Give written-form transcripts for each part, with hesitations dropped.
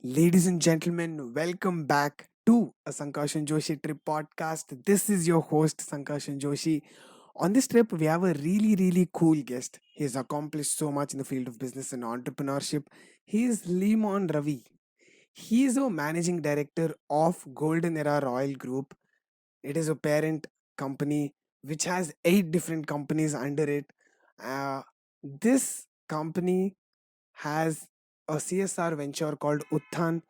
Ladies and gentlemen, welcome back to a Sankarshan Joshi Trip podcast. This is your host, Sankarshan Joshi. On this trip, we have a really cool guest. He has accomplished so much in the field of business and entrepreneurship. He is Limon Ravi. He is a managing director of Golden Era Royal Group. It is a parent company which has 8 different companies under it. This company has a CSR venture called Uthan.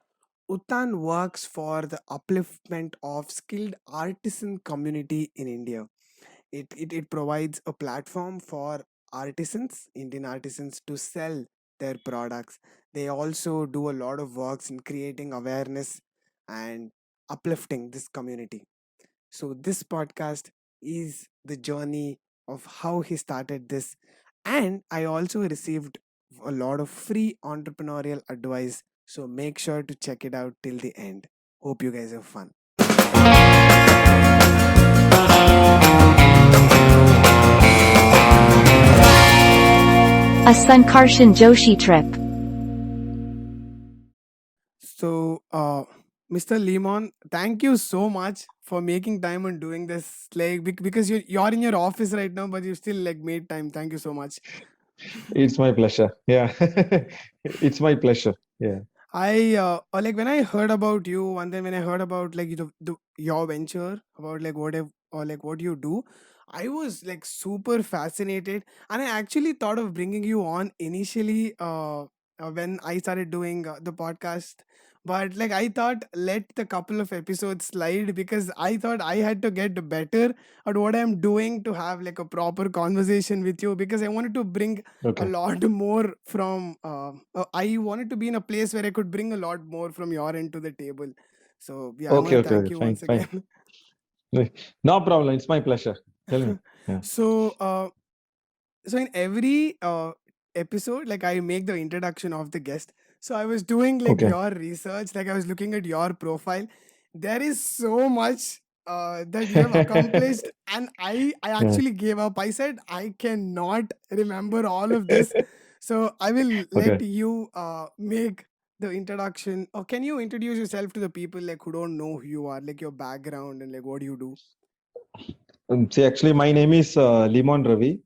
Uttan works for the upliftment of skilled artisan community in India. It provides a platform for artisans, Indian artisans, to sell their products. They also do a lot of works in creating awareness and uplifting this community. So this podcast is the journey of how he started this. And I also received a lot of free entrepreneurial advice. So make sure to check it out till the end. Hope you guys have fun. A Sankarshan Joshi trip. So, Mr. Limon, thank you so much for making time and doing this. Like because you're in your office right now, but you still like made time. Thank you so much. It's my pleasure. Yeah. It's my pleasure. Yeah. I like when I heard about you, and then when I heard about like your venture about like what you do, I was like super fascinated, and I actually thought of bringing you on initially when I started doing the podcast. But like I thought, let the couple of episodes slide because I thought I had to get better at what I'm doing to have like a proper conversation with you because I wanted to bring a Okay. lot more from I wanted to be in a place where I could bring a lot more from your end to the table. So yeah, I want Okay. to Okay. thank Okay. you Fine. once Fine. again. No problem. It's my pleasure. Tell me. Yeah. so so in every episode, like I make the introduction of the guest. So I was doing like Okay. your research, like I was looking at your profile. There is so much that you have accomplished, and I Yeah. actually gave up. I said I cannot remember all of this, so I will let Okay. you make the introduction. Or can you introduce yourself to the people like who don't know who you are, like your background and like what do you do? See, actually, my name is Limon Ravi.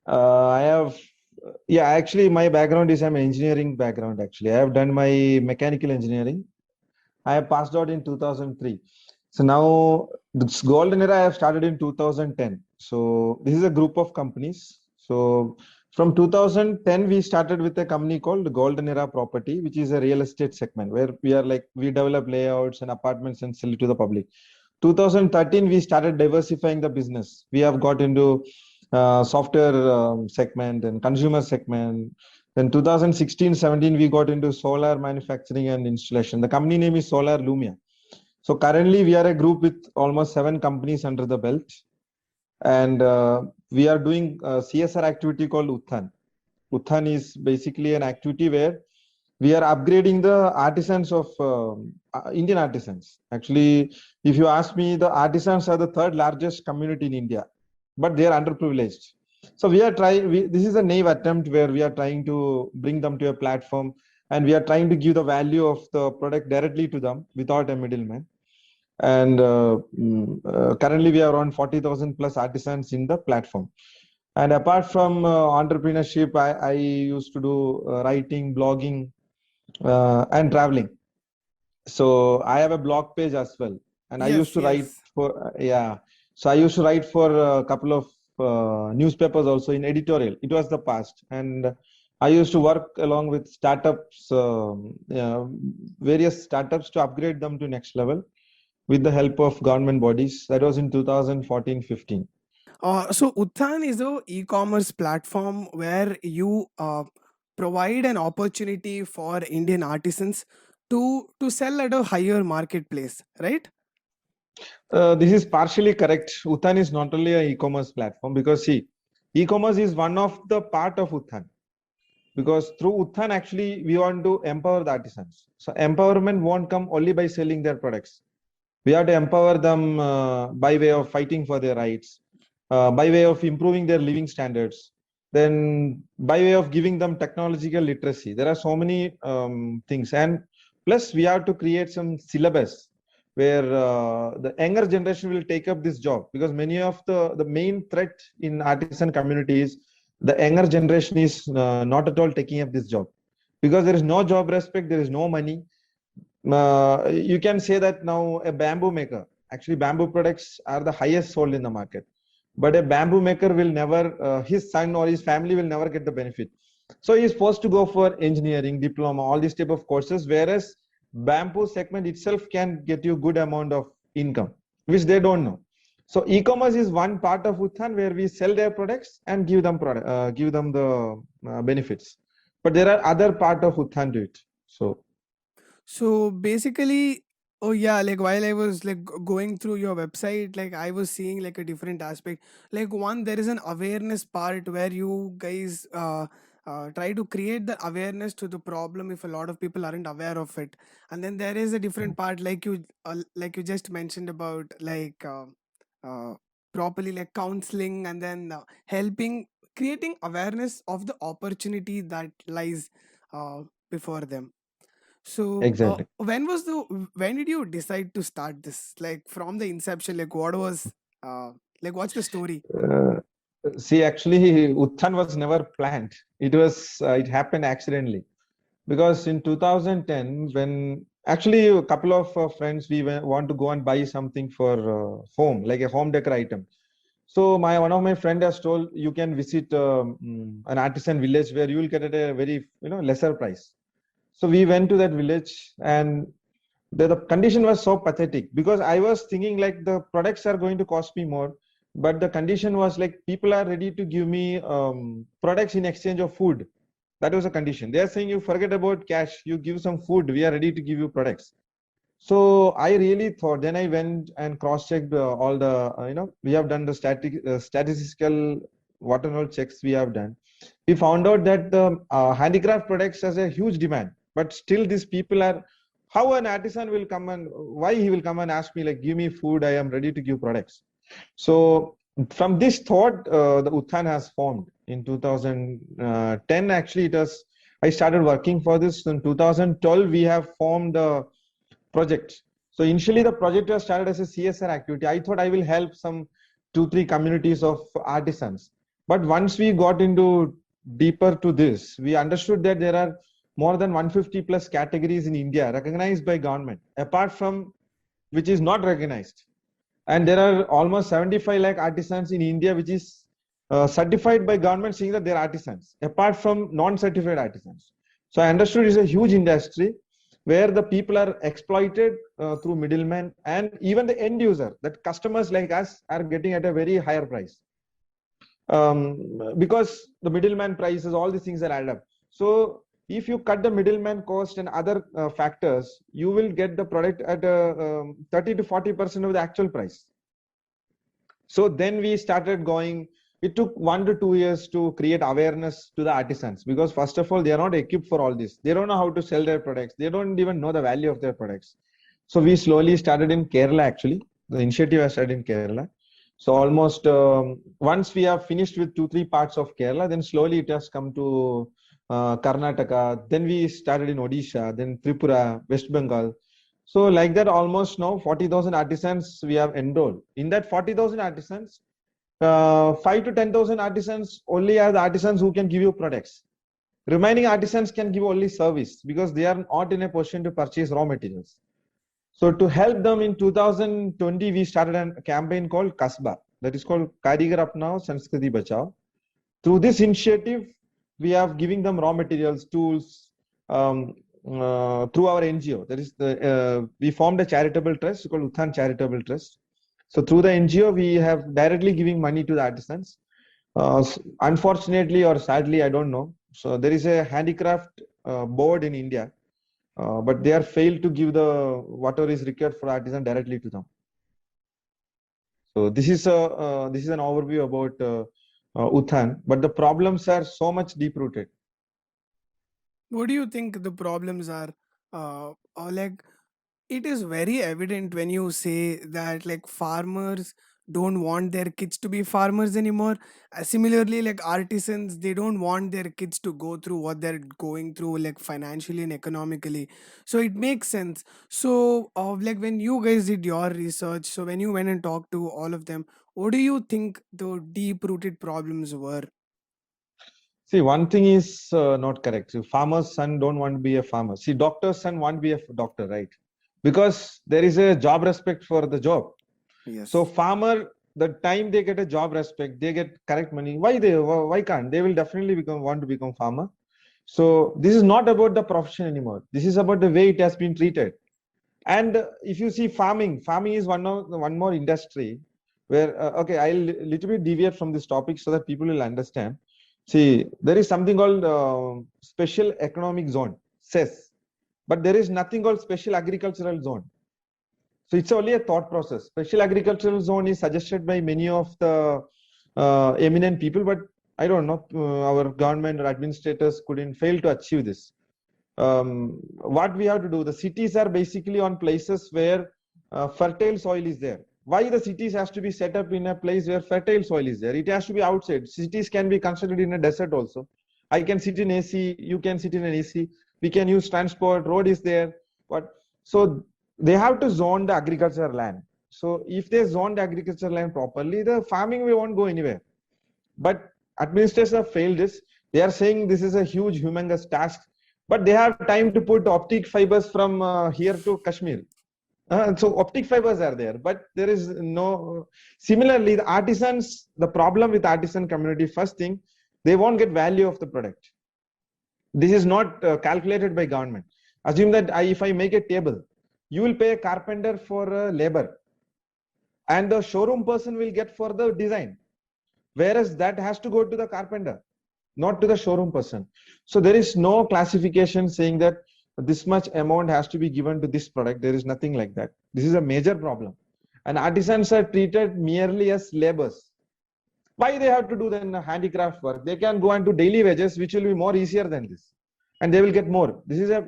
I have, yeah, actually, my background is I'm engineering background. Actually, I have done my mechanical engineering. I have passed out in 2003. So now this golden era I have started in 2010. So this is a group of companies. So from 2010 we started with a company called Golden Era Property, which is a real estate segment where we are like we develop layouts and apartments and sell it to the public. 2013 we started diversifying the business. We have got into software segment and consumer segment. Then 2016-17 we got into solar manufacturing and installation. The company name is Solar Lumia. So currently we are a group with almost 7 companies under the belt, and we are doing a CSR activity called Uthan. Uthan is basically an activity where we are upgrading the artisans of Indian artisans. Actually, if you ask me, the artisans are the third largest community in India, but they are underprivileged. So we are trying. This is a naive attempt where we are trying to bring them to a platform, and we are trying to give the value of the product directly to them without a middleman. And currently, we are around 40,000 plus artisans in the platform. And apart from entrepreneurship, I used to do writing, blogging, and traveling. So I have a blog page as well, and I used Yes, to write yes. for yeah. So I used to write for a couple of newspapers also in editorial. It was the past, and I used to work along with startups, various startups to upgrade them to next level with the help of government bodies. That was in 2014-15. So Uthan is a e-commerce platform where you provide an opportunity for Indian artisans to sell at a higher marketplace, right? This is partially correct. Uthan is not only an e-commerce platform because see, e-commerce is one of the part of Uthan. Because through Uthan, actually, we want to empower the artisans. So empowerment won't come only by selling their products. We have to empower them by way of fighting for their rights, by way of improving their living standards, then by way of giving them technological literacy. There are so many things. And Plus, we have to create some syllabus where the younger generation will take up this job, because many of the main threat in artisan community is the younger generation is not at all taking up this job, because there is no job respect, there is no money. You can say that now a bamboo maker, actually bamboo products are the highest sold in the market, but a bamboo maker will never, his son or his family will never get the benefit. So he is forced to go for engineering diploma, all these type of courses, whereas bamboo segment itself can get you good amount of income, which they don't know. So e-commerce is one part of Uthan where we sell their products and give them the benefits. But there are other part of Uthan to it. So basically, oh yeah, like while I was like going through your website, like I was seeing like a different aspect. Like one, there is an awareness part where you guys try to create the awareness to the problem if a lot of people aren't aware of it. And then there is a different part, like you just mentioned about uh, properly like counseling and then helping creating awareness of the opportunity that lies uh, before them. So, Exactly. when did you decide to start this? Like from the inception, like what was, like what's the story? Uh, See, actually, Uttan was never planned. It happened accidentally, because in 2010, when actually a couple of friends, want to go and buy something for home, like a home decor item. So one of my friend has told you can visit an artisan village where you will get at a very lesser price. So we went to that village, and the condition was so pathetic, because I was thinking like the products are going to cost me more, but the condition was like people are ready to give me products in exchange of food. That was a condition. They are saying you forget about cash, you give some food, we are ready to give you products. So I really thought. Then I went and cross-checked all the we have done the statistical what and all checks we have done. We found out that the handicraft products has a huge demand, but still these people are. How an artisan will come and why he will come and ask me like give me food? I am ready to give products. So from this thought, the Uthan has formed in 2010. Actually, it was I started working for this in 2012. We have formed the project. So initially, the project was started as a CSR activity. I thought I will help some 2, 3 communities of artisans. But once we got into deeper to this, we understood that there are more than 150 plus categories in India recognized by government, apart from which is not recognized. And there are almost 75 lakh artisans in India, which is certified by government, saying that they're artisans, apart from non-certified artisans. So I understood it's a huge industry where the people are exploited through middlemen, and even the end user, that customers like us are getting at a very higher price, because the middleman prices, all these things are added up. So if you cut the middleman cost and other factors, you will get the product at 30 to 40% of the actual price. So then we started going. It took 1 to 2 years to create awareness to the artisans, because first of all, they are not equipped for all this. They don't know how to sell their products. They don't even know the value of their products. So we slowly started in Kerala. Actually, the initiative has started in Kerala. So almost once we have finished with 2, 3 parts of Kerala, then slowly it has come to Karnataka. Then we started in Odisha, then Tripura, West Bengal. So like that, almost now 40,000 artisans we have enrolled. In that 40,000 artisans, 5 to 10,000 artisans only are the artisans who can give you products. Remaining artisans can give only service, because they are not in a position to purchase raw materials. So to help them in 2020, we started a campaign called Kasba, that is called Karigar Apnao Sanskriti Bachao. Through this initiative, we are giving them raw materials, tools, through our NGO. That is we formed a charitable trust called Uthan Charitable Trust. So through the NGO, we have directly giving money to the artisans. Unfortunately or sadly, I don't know. So there is a handicraft board in India, but they are failed to give the whatever is required for artisan directly to them. So this is an overview about Uthan, but the problems are so much deep rooted. What do you think the problems are? Or like it is very evident when you say that like farmers don't want their kids to be farmers anymore. Similarly, like artisans, they don't want their kids to go through what they're going through, like financially and economically. So it makes sense. So, like when you guys did your research, so when you went and talked to all of them, what do you think the deep rooted problems were? See, one thing is not correct. So farmer's son don't want to be a farmer. See, doctor's son want to be a doctor, right? Because there is a job respect for the job. So Yes. farmer, the time they get a job respect, they get correct money. Why can't they? Will definitely want to become farmer. So this is not about the profession anymore. This is about the way it has been treated. And if you see farming is one more industry where okay, I'll little bit deviate from this topic so that people will understand. See, there is something called special economic zone, CES, but there is nothing called special agricultural zone. So it's only a thought process. Special agricultural zone is suggested by many of the eminent people, but I don't know, our government or administrators couldn't fail to achieve this. What we have to do, the cities are basically on places where fertile soil is there. Why the cities has to be set up in a place where fertile soil is there? It has to be outside. Cities can be constructed in a desert also. I can sit in AC, you can sit in an AC, we can use transport, road is there. But so they have to zone the agricultural land. So if they zone the agricultural land properly, the farming we won't go anywhere. But administrators have failed this. They are saying this is a huge, humongous task, but they have time to put optic fibers from here to Kashmir. So optic fibers are there, but there is no. Similarly, the artisans, the problem with artisan community, first thing, they won't get value of the product. This is not calculated by government. Assume that if I make a table, you will pay a carpenter for labor, and the showroom person will get for the design. Whereas that has to go to the carpenter, not to the showroom person. So there is no classification saying that this much amount has to be given to this product. There is nothing like that. This is a major problem. And artisans are treated merely as laborers. Why they have to do then handicraft work? They can go and do daily wages, which will be more easier than this. And they will get more. This is a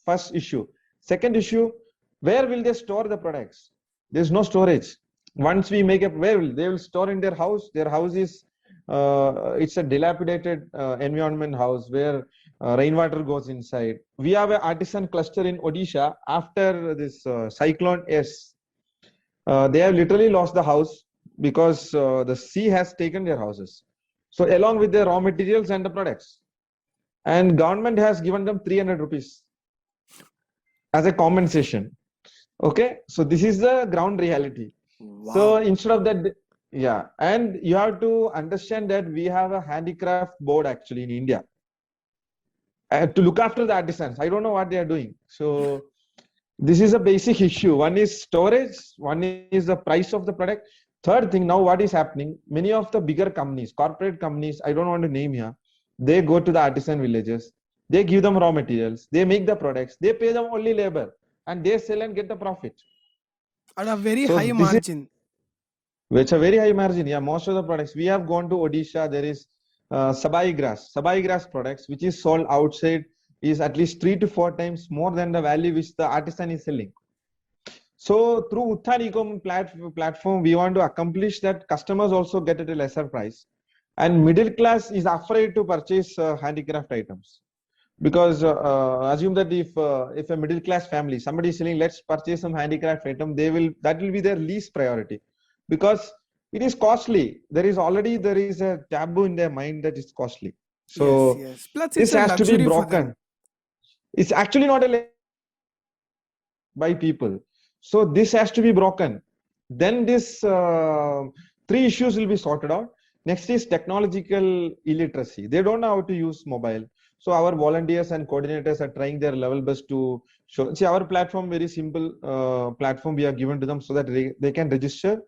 first issue. Second issue, where will they store the products? There's no storage. Once we make up, where will they will store in their house? Their house is it's a dilapidated environment house where rainwater goes inside. We have an artisan cluster in Odisha after this cyclone S. They have literally lost the house because the sea has taken their houses. So along with their raw materials and the products, and government has given them 300 rupees as a compensation. Okay, so this is the ground reality. So Wow. instead of that, yeah, and you have to understand that we have a handicraft board actually in India to look after the artisans. I don't know what they are doing. So this is a basic issue. One is storage, one is the price of the product. Third thing, now what is happening? Many of the bigger companies, corporate companies, I don't want to name here, they go to the artisan villages, they give them raw materials, they make the products, they pay them only labor, and they sell and get the profit. At a very So high this is margin. which a very high margin. Yeah, most of the products we have gone to Odisha. There is sabai grass products, which is sold outside, is at least 3 to 4 times more than the value which the artisan is selling. So through Uttan Ecom platform, we want to accomplish that customers also get at a lesser price, and middle class is afraid to purchase handicraft items because assume that if a middle class family somebody is selling, let's purchase some handicraft item, they will that will be their least priority because it is costly. There is a taboo in their mind that it's costly. Yes, So yes. Plus, it's this a has to be luxury for them. broken. It's actually not a by people. So this has to be broken. Then this three issues will be sorted out. Next is technological illiteracy. They don't know how to use mobile. So our volunteers and coordinators are trying their level best to show. See, our platform, very simple platform we have given to them so that they can register.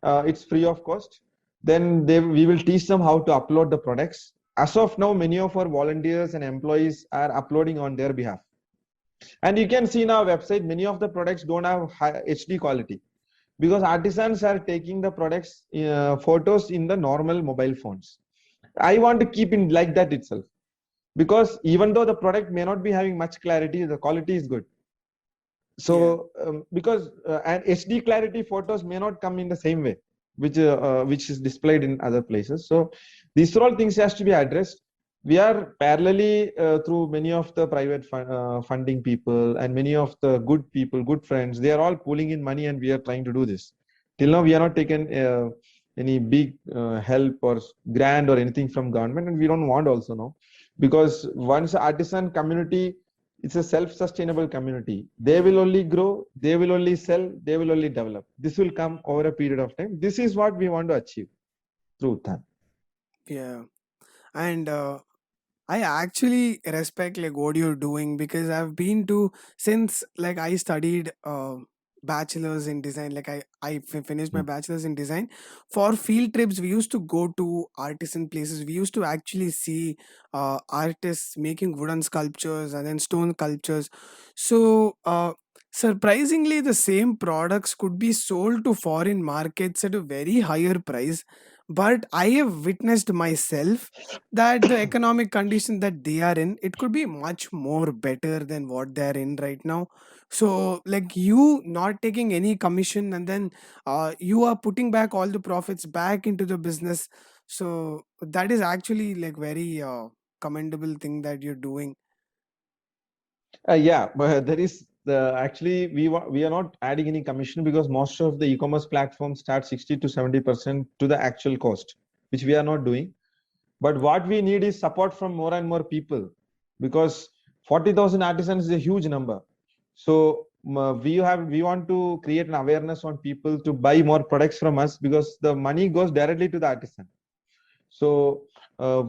It's free of cost. Then we will teach them how to upload the products. As of now, many of our volunteers and employees are uploading on their behalf. And you can see in our website, many of the products don't have high HD quality because artisans are taking the products photos in the normal mobile phones. I want to keep in like that itself because even though the product may not be having much clarity, the quality is good. Yeah. So because and HD clarity photos may not come in the same way. which is displayed in other places. So these are all things has to be addressed. We are parallelly through many of the private funding people and many of the good people, good friends. They are all pulling in money, and we are trying to do this. Till now, we are not taken any big help or grant or anything from government, and we don't want also now, because once artisan community, it's a self-sustainable community. They will only grow, they will only sell, they will only develop. This will come over a period of time. This is what we want to achieve through Uthan. Yeah. And I actually respect like what you're doing, because I've been to, since like I studied bachelor's in design, like I finished my Mm. bachelor's in design. For field trips we used to go to artisan places. We used to actually see artists making wooden sculptures and then stone sculptures. So surprisingly, the same products could be sold to foreign markets at a very higher price. But I have witnessed myself that the economic condition that they are in, it could be much more better than what they are in right now. So like you not taking any commission, and then you are putting back all the profits back into the business. So that is actually like very commendable thing that you're doing. Yeah, but there is the actually we are not adding any commission, because most of the e-commerce platforms start 60 to 70% to the actual cost, which we are not doing. But what we need is support from more and more people, because 40,000 artisans is a huge number. So we want to create an awareness on people to buy more products from us, because the money goes directly to the artisan. So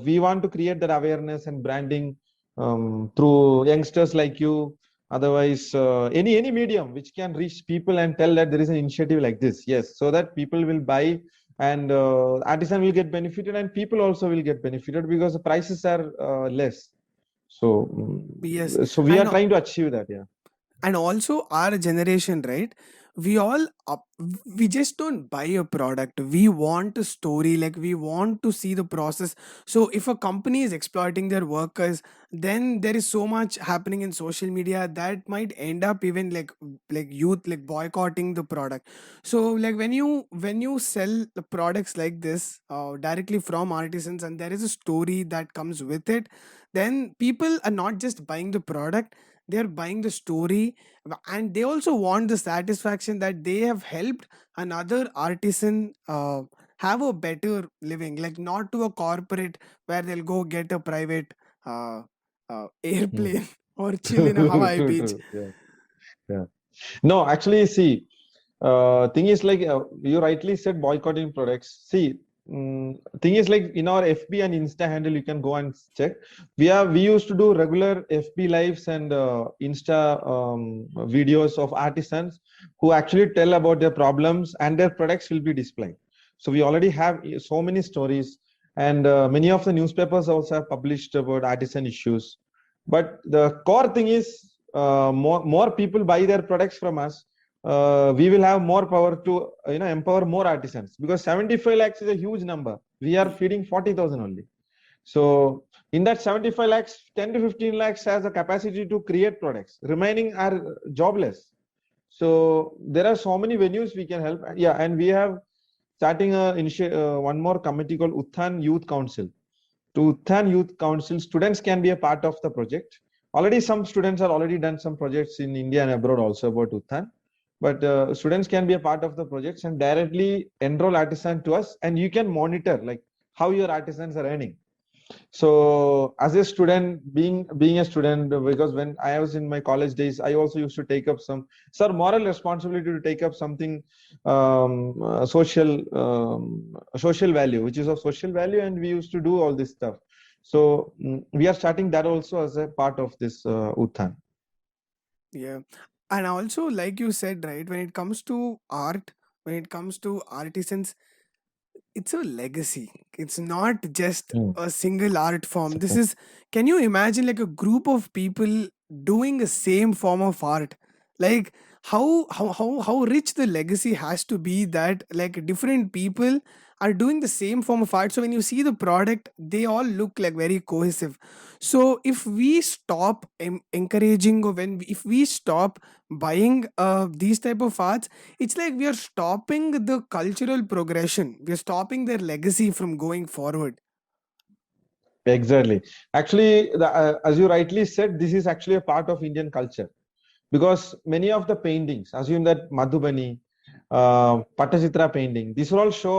we want to create that awareness and branding through youngsters like you. Otherwise, any medium which can reach people and tell that there is an initiative like this. Yes, so that people will buy, and artisan will get benefited, and people also will get benefited, because the prices are less. So Yes. so we are And trying to achieve that. Yeah. and also our generation, right? We all we just don't buy a product, we want a story, like we want to see the process. So if a company is exploiting their workers, then there is so much happening in social media that might end up even like youth like boycotting the product. So like when you sell the products like this directly from artisans, and there is a story that comes with it, then people are not just buying the product, they're buying the story. And they also want the satisfaction that they have helped another artisan have a better living, like not to a corporate where they'll go get a private uh, Hmm. airplane or chill in a True, Hawaii true, beach. true. Yeah. Yeah. No, actually, see, thing is like you rightly said, boycotting products. See, thing is like in our FB and Insta handle, you can go and check. We used to do regular FB lives and Insta videos of artisans who actually tell about their problems, and their products will be displayed. So we already have so many stories, and many of the newspapers also have published about artisan issues. But the core thing is more people buy their products from us, we will have more power to empower more artisans, because 75 lakhs is a huge number. We are feeding 40,000 only. So in that 75 lakhs, 10 to 15 lakhs has a capacity to create products. Remaining are jobless. So there are so many venues we can help. Yeah, and we have starting one more committee called Uthan Youth Council. To Uthan Youth Council, students can be a part of the project. Already some students are already done some projects in India and abroad also about Uthan. But students can be a part of the projects and directly enroll artisan to us, and you can monitor like how your artisans are earning. So as a student, being a student, because when I was in my college days, I also used to take up some moral responsibility to take up something social value, which is of social value, and we used to do all this stuff. So we are starting that also as a part of this Uthan. Yeah. And also, like you said, right, when it comes to art, when it comes to artisans, it's a legacy. It's not just Mm. a single art form. This Okay. is, can you imagine like a group of people doing the same form of art? Like, how rich the legacy has to be, that like different people are doing the same form of art, so when you see the product they all look like very cohesive. So if we stop encouraging, or if we stop buying these type of arts, it's like we are stopping the cultural progression, we are stopping their legacy from going forward. Exactly. Actually, as you rightly said, this is actually a part of Indian culture, because many of the paintings, assume that Madhubani, Pattachitra painting, these will all show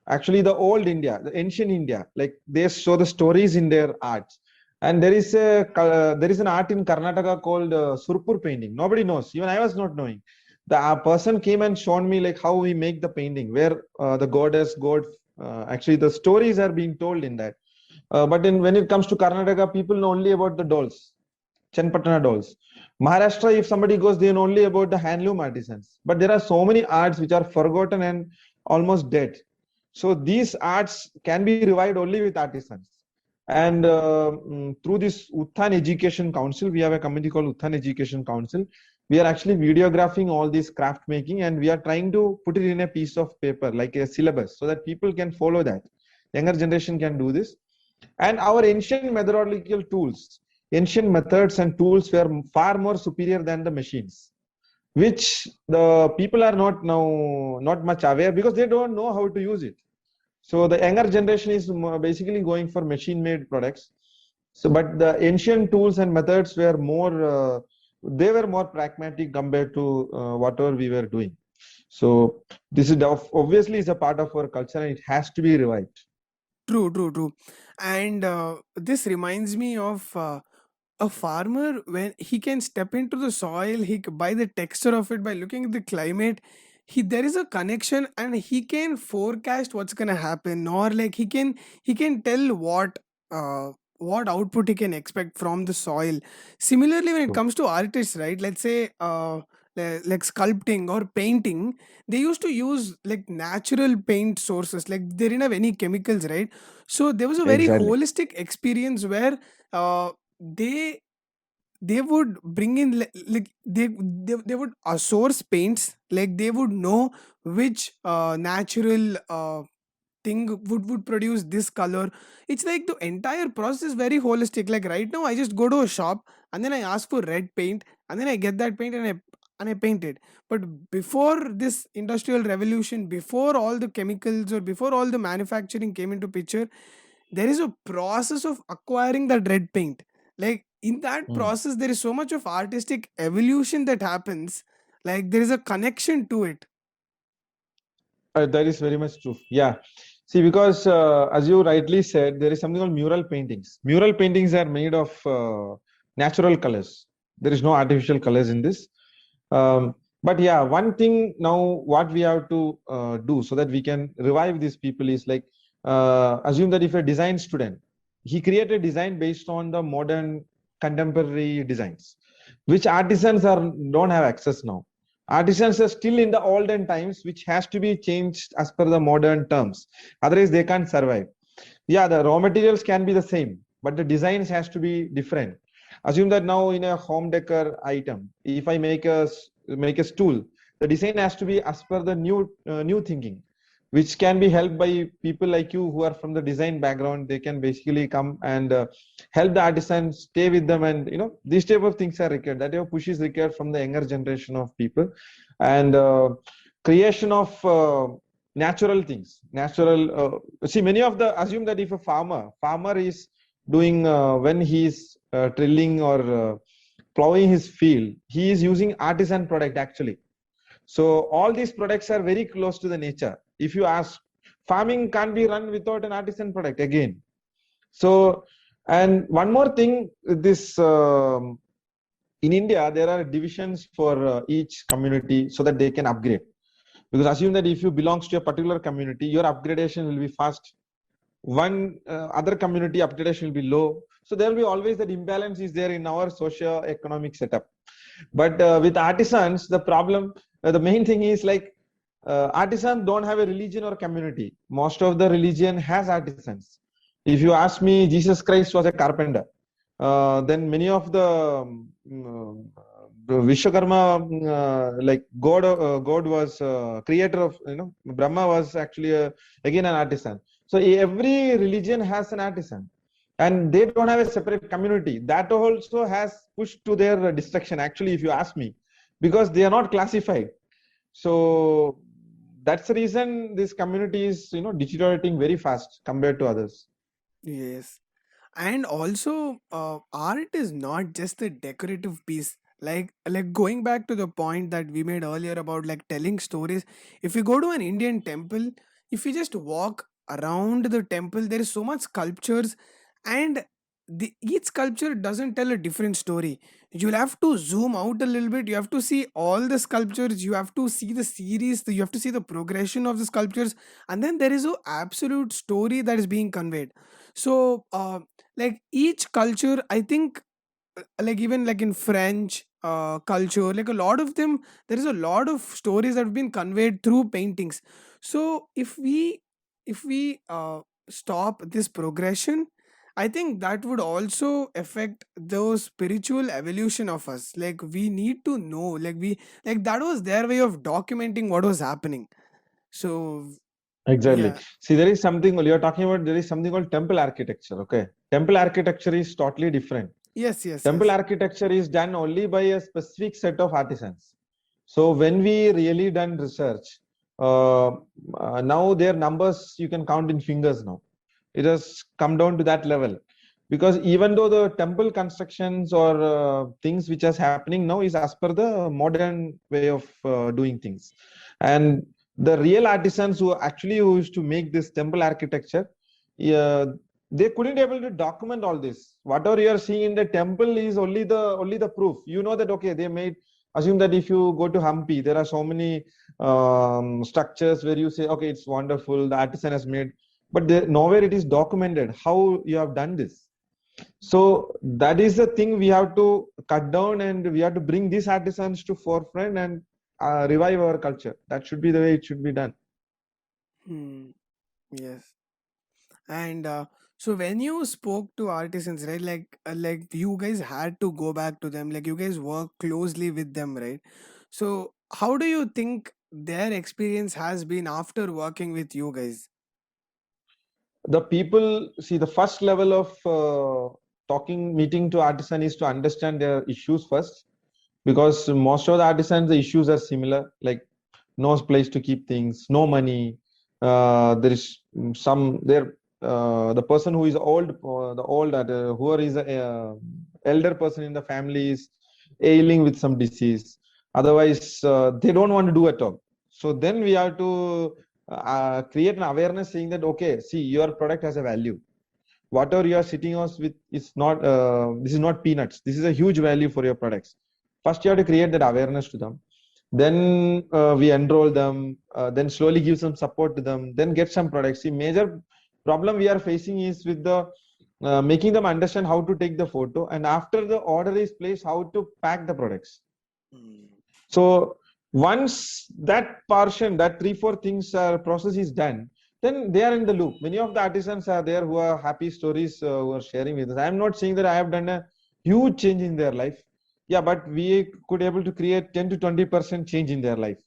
actually the old India, the ancient India, like they show the stories in their arts. And there is an art in Karnataka called Surpur painting. Nobody knows. Even I was not knowing. The person came and shown me like how we make the painting, where the goddess, god, actually the stories are being told in that. But when it comes to Karnataka, people know only about the dolls, Chenpatna dolls. Maharashtra, if somebody goes, they know only about the handloom artisans. But there are so many arts which are forgotten and almost dead. So these arts can be revived only with artisans. And through this Utthan Education Council, we have a committee called Utthan Education Council. We are actually videographing all this craft making, and we are trying to put it in a piece of paper, like a syllabus, so that people can follow that. Younger generation can do this. And our ancient methodological tools, ancient methods and tools were far more superior than the machines, which the people are not much aware, because they don't know how to use it. So the younger generation is basically going for machine made products. So but the ancient tools and methods were more they were more pragmatic compared to whatever we were doing. So this is obviously is a part of our culture, and it has to be revived. True. And this reminds me of a farmer. When he can step into the soil, by the texture of it, by looking at the climate, there is a connection, and he can forecast what's gonna happen, or like he can tell what output he can expect from the soil. Similarly, when it True. comes to artists, right? Let's say like sculpting or painting, they used to use like natural paint sources, like they didn't have any chemicals, right? So there was a very Exactly. holistic experience where they would bring in they would source paints, like they would know which natural thing would produce this color. It's like the entire process is very holistic. Like right now I just go to a shop and then I ask for red paint, and then I get that paint, and I paint it. But before this industrial revolution, before all the chemicals or before all the manufacturing came into picture, there is a process of acquiring that red paint. Like in that Hmm. process there is so much of artistic evolution that happens, like there is a connection to it. That is very much true. Yeah. See, because as you rightly said, there is something called mural paintings. Mural paintings are made of natural colors. There is no artificial colors in this. But yeah, one thing now, what we have to do so that we can revive these people is like, assume that if a design student, he created a design based on the modern contemporary designs, which artisans are don't have access now. Artisans are still in the olden times, which has to be changed as per the modern terms. Otherwise, they can't survive. Yeah, the raw materials can be the same, but the designs has to be different. Assume that now in a home decor item, if I make a stool, the design has to be as per the new thinking, which can be helped by people like you who are from the design background. They can basically come and help the artisans, stay with them, and these type of things are required. That type of push is required from the younger generation of people, and creation of natural things. Natural. See, many of the assume that if a farmer is doing when he is drilling or plowing his field, he is using artisan product actually. So all these products are very close to the nature. If you ask, farming can't be run without an artisan product again. So, and one more thing, this in India there are divisions for each community so that they can upgrade. Because assume that if you belongs to a particular community, your upgradation will be fast. One other community upgradation will be low. So there will be always that imbalance is there in our socio-economic setup. But with artisans, the problem, the main thing is like artisans don't have a religion or community. Most of the religion has artisans. If you ask me, Jesus Christ was a carpenter. Then many of the Vishwakarma, like God was creator of, Brahma was actually again an artisan. So every religion has an artisan, and they don't have a separate community. That also has pushed to their destruction. Actually, if you ask me, because they are not classified. So that's the reason this community is, deteriorating very fast compared to others. Yes. And also, art is not just a decorative piece. Like going back to the point that we made earlier about like telling stories. If you go to an Indian temple, if you just walk around the temple, there is so much sculptures, and each sculpture doesn't tell a different story. You'll have to zoom out a little bit. You have to see all the sculptures. You have to see the series. You have to see the progression of the sculptures, and then there is a absolute story that is being conveyed. So, like each culture, I think, like even like in French culture, like a lot of them, there is a lot of stories that have been conveyed through paintings. So if we stop this progression, I think that would also affect the spiritual evolution of us. Like we need to know, like that was their way of documenting what was happening. So Exactly. yeah. See, there is something you're talking about. There is something called temple architecture. Okay, temple architecture is totally different. Yes, yes, Temple yes. architecture is done only by a specific set of artisans. So when we really done research, now their numbers you can count in fingers now. It has come down to that level, because even though the temple constructions or things which is happening now is as per the modern way of doing things, and the real artisans who actually used to make this temple architecture, yeah, they couldn't able to document all this. Whatever you are seeing in the temple is only the proof. You know that okay, they made. Assume that if you go to Hampi, there are so many structures where you say, okay, it's wonderful. The artisan has made, but nowhere it is documented how you have done this. So that is the thing we have to cut down, and we have to bring these artisans to forefront and revive our culture. That should be the way it should be done. Hmm. Yes. And so when you spoke to artisans, right? Like you guys had to go back to them. Like you guys work closely with them, right? So how do you think their experience has been after working with you guys? The people see the first level of meeting to artisan is to understand their issues first, because most of the artisans the issues are similar, like no place to keep things, no money. There is some there. The person who is old, the old whoever is a elder person in the family is ailing with some disease. Otherwise, they don't want to do at all. So then we have to create an awareness saying that okay, see, your product has a value. Whatever you are sitting us with is not. This is not peanuts. This is a huge value for your products. First, you have to create that awareness to them. Then we enroll them. Then slowly give some support to them. Then get some products. See, major problem we are facing is with the making them understand how to take the photo, and after the order is placed, how to pack the products. Hmm. So once that portion, that 3-4 things process is done, then they are in the loop. Many of the artisans are there who are happy stories who are sharing with us. I am not saying that I have done a huge change in their life. Yeah, but we could able to create 10 to 20% change in their life.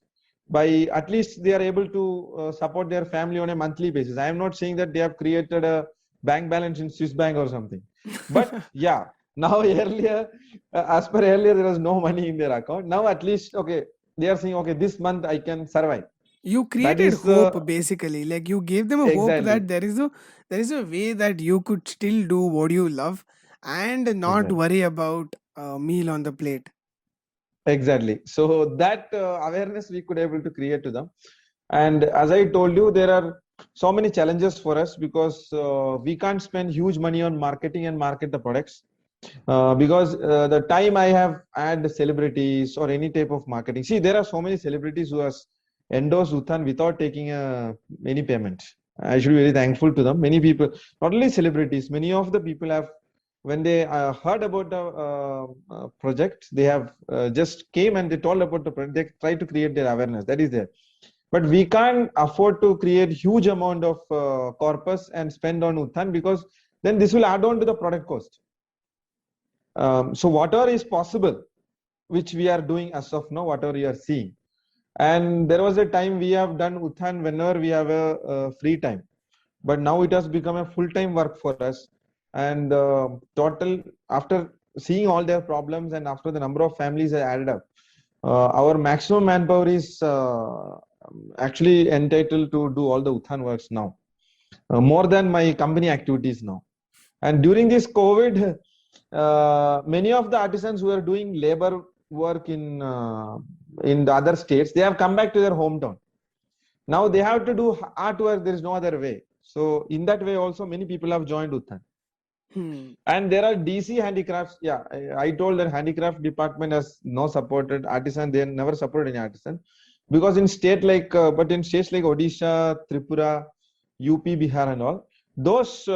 By at least they are able to support their family on a monthly basis. I am not saying that they have created a bank balance in Swiss Bank or something. But yeah, now earlier, as per earlier, there was no money in their account. Now at least, okay, they are saying, okay, this month I can survive. You That created is hope basically. Like you gave them a hope exactly, that there is a way that you could still do what you love and not exactly, worry about a meal on the plate. exactly. So that awareness we could able to create to them. And as I told you, there are so many challenges for us, because we can't spend huge money on marketing and market the products. Because the time I have had celebrities or any type of marketing. See, there are so many celebrities who has endorsed Uthan without taking any payment. I should be very thankful to them. Many people, not only celebrities, many of the people have, when they heard about the project, they have just came and they told about the project. They try to create their awareness. That is there. But we can't afford to create huge amount of corpus and spend on Uthan, because then this will add on to the product cost. So whatever is possible, which we are doing as of now, whatever you are seeing. And there was a time we have done Uthan whenever we have a free time. But now it has become a full-time work for us. And total, after seeing all their problems and after the number of families are added up, our maximum manpower is actually entitled to do all the Uthan works now, more than my company activities now. And during this COVID, many of the artisans who are doing labor work in the other states, they have come back to their hometown. Now they have to do artwork. There is no other way. So in that way, also many people have joined Uthan. And there are DC handicrafts. Yeah, I told that handicraft department has no supported artisan. They never supported any artisan because in state like, but in states like Odisha, Tripura, UP, Bihar, and all those,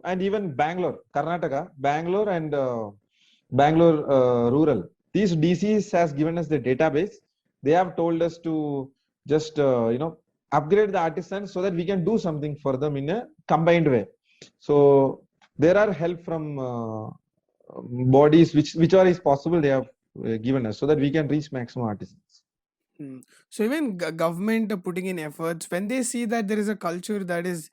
and even Bangalore, Karnataka, Bangalore and Bangalore rural. These DCs has given us the database. They have told us to just upgrade the artisans so that we can do something for them in a combined way. So there are help from bodies whichever is possible they have given us so that we can reach maximum artisans. So even government are putting in efforts when they see that there is a culture that is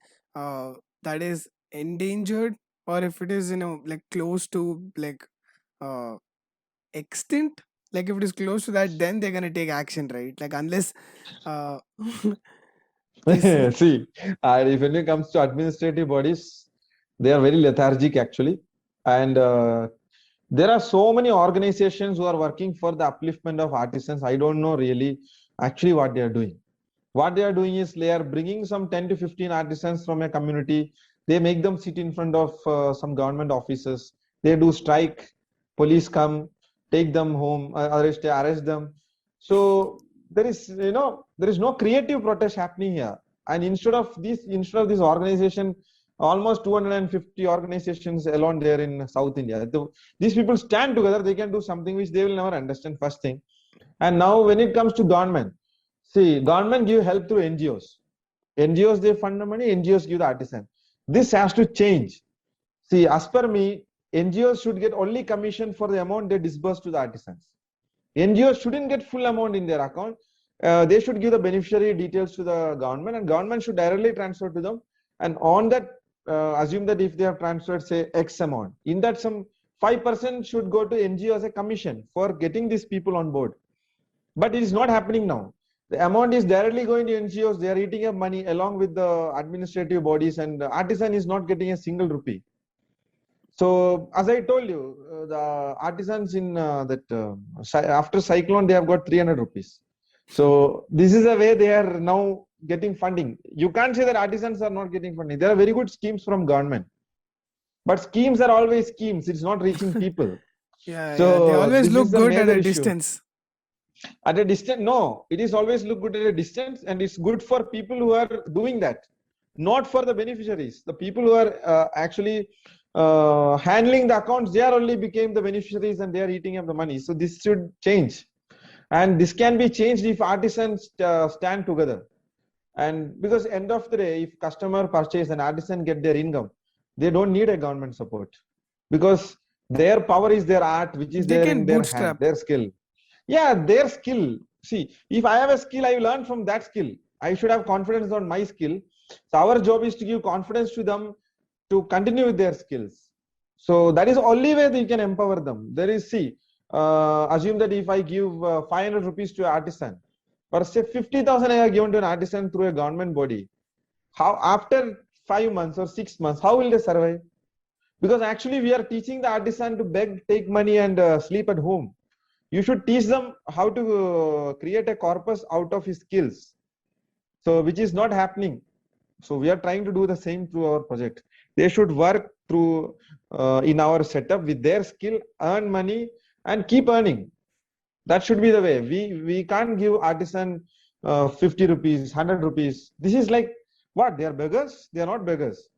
endangered, or if it is like close to like extinct, like if it is close to that, then they're gonna take action, right? Like unless this See, if when it comes to administrative bodies, they are very lethargic actually, and there are so many organizations who are working for the upliftment of artisans. I don't know really actually what they are doing. What they are doing is they are bringing some 10 to 15 artisans from a community. They make them sit in front of some government offices. They do strike. Police come, take them home, arrest them. So there is no creative protest happening here. And instead of this organization, almost 250 organizations alone there in South India. These people stand together. They can do something which they will never understand. First thing. And now when it comes to government, see, government give help through NGOs. NGOs, they fund the money, NGOs give the artisan. This has to change. See, as per me, NGOs should get only commission for the amount they disburse to the artisans. NGOs shouldn't get full amount in their account. They should give the beneficiary details to the government, and government should directly transfer to them. And on that, assume that if they have transferred, say, X amount, in that some 5% should go to NGO as a commission for getting these people on board. But it is not happening now. The amount is directly going to NGOs. They are eating up money along with the administrative bodies, and the artisan is not getting a single rupee. So, as I told you, the artisans in after cyclone, they have got 300 rupees. So, this is the way they are now getting funding. You can't say that artisans are not getting funding. There are very good schemes from government. But schemes are always schemes. It's not reaching people. yeah, So, they always this look is a good at major a issue. distance. At a distance, no, it is always look good at a distance, and it's good for people who are doing that, not for the beneficiaries. The people who are actually handling the accounts, they are only became the beneficiaries and they are eating up the money. So this should change, and this can be changed if artisans stand together. And because end of the day, if customer purchase and artisan get their income, they don't need a government support because their power is their art, which is They there can in their bootstrap. hand, their skill. Yeah, their skill. See, if I have a skill, I learn from that skill. I should have confidence on my skill. So our job is to give confidence to them to continue with their skills. So that is the only way that you can empower them. There is, see, assume that if I give 500 rupees to an artisan, or say 50,000 I have given to an artisan through a government body, how after 5 months or 6 months, how will they survive? Because actually we are teaching the artisan to beg, take money and sleep at home. You should teach them how to create a corpus out of his skills. So which is not happening. So we are trying to do the same through our project. They should work through in our setup with their skill, earn money and keep earning. That should be the way. We can't give artisan 50 rupees, 100 rupees. This is like what? They are beggars? They are not beggars.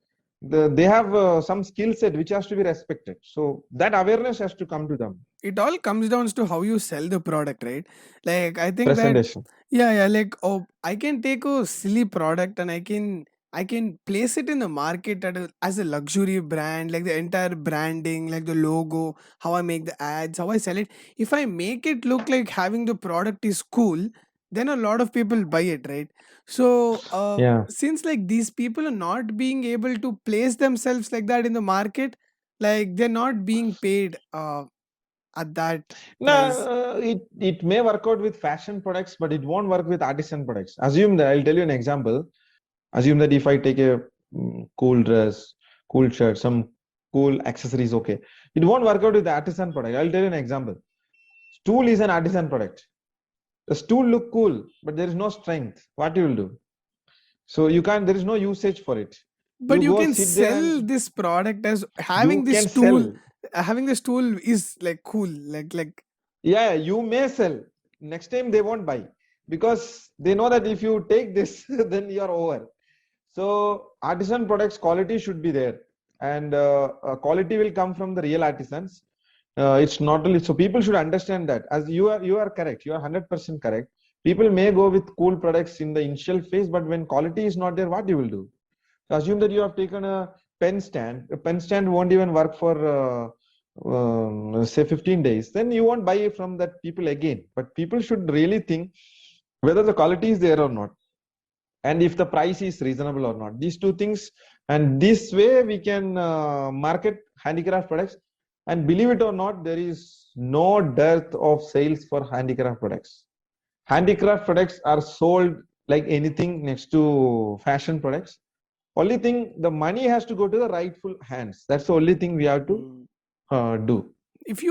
They have some skill set which has to be respected. So that awareness has to come to them. It all comes down to how you sell the product, right? Like I think that Presentation. yeah, like, oh, I can take a silly product and I can I can place it in the market as a luxury brand, like the entire branding, like the logo, how I make the ads, how I sell it. If I make it look like having the product is cool, then a lot of people buy it, right? So, Yeah. since like these people are not being able to place themselves like that in the market, like they're not being paid at that No, price. it may work out with fashion products, but it won't work with artisan products. Assume that I'll tell you an example. Assume that if I take a cool dress, cool shirt, some cool accessories, okay, it won't work out with the artisan product. I'll tell you an example. Stool is an artisan product. The stool look cool, but there is no strength. What you will do? So you can't. There is no usage for it. But You you go can sit there and sell this product as you having this can tool. sell. Having this tool is like cool, like Yeah, you may sell. Next time they won't buy because they know that if you take this, then you're over. So artisan products quality should be there, and quality will come from the real artisans. It's not only so people should understand that. As you are correct, you are 100% correct. People may go with cool products in the initial phase, but when quality is not there, what you will do? So assume that you have taken a pen stand. A pen stand won't even work for say 15 days. Then you won't buy it from that people again. But people should really think whether the quality is there or not, and if the price is reasonable or not. These two things, and this way we can market handicraft products. And believe it or not, there is no dearth of sales for handicraft products. Handicraft products are sold like anything next to fashion products. Only thing, the money has to go to the rightful hands. That's the only thing we have to mm, do. if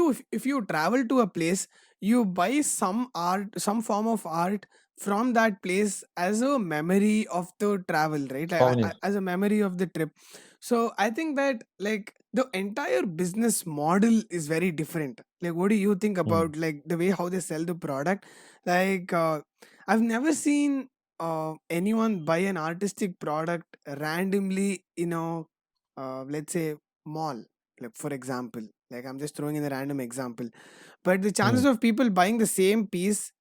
you travel to a place, you buy some art, some form of art from that place as a memory of the travel, right? Like, Souvenirs. as a memory of the trip. So I think that like the entire business model is very different. Like, what do you think Mm. about like the way how they sell the product? Like, I've never seen anyone buy an artistic product randomly in a let's say mall, like for example, like I'm just throwing in a random example, but the chances Mm. of people buying the same piece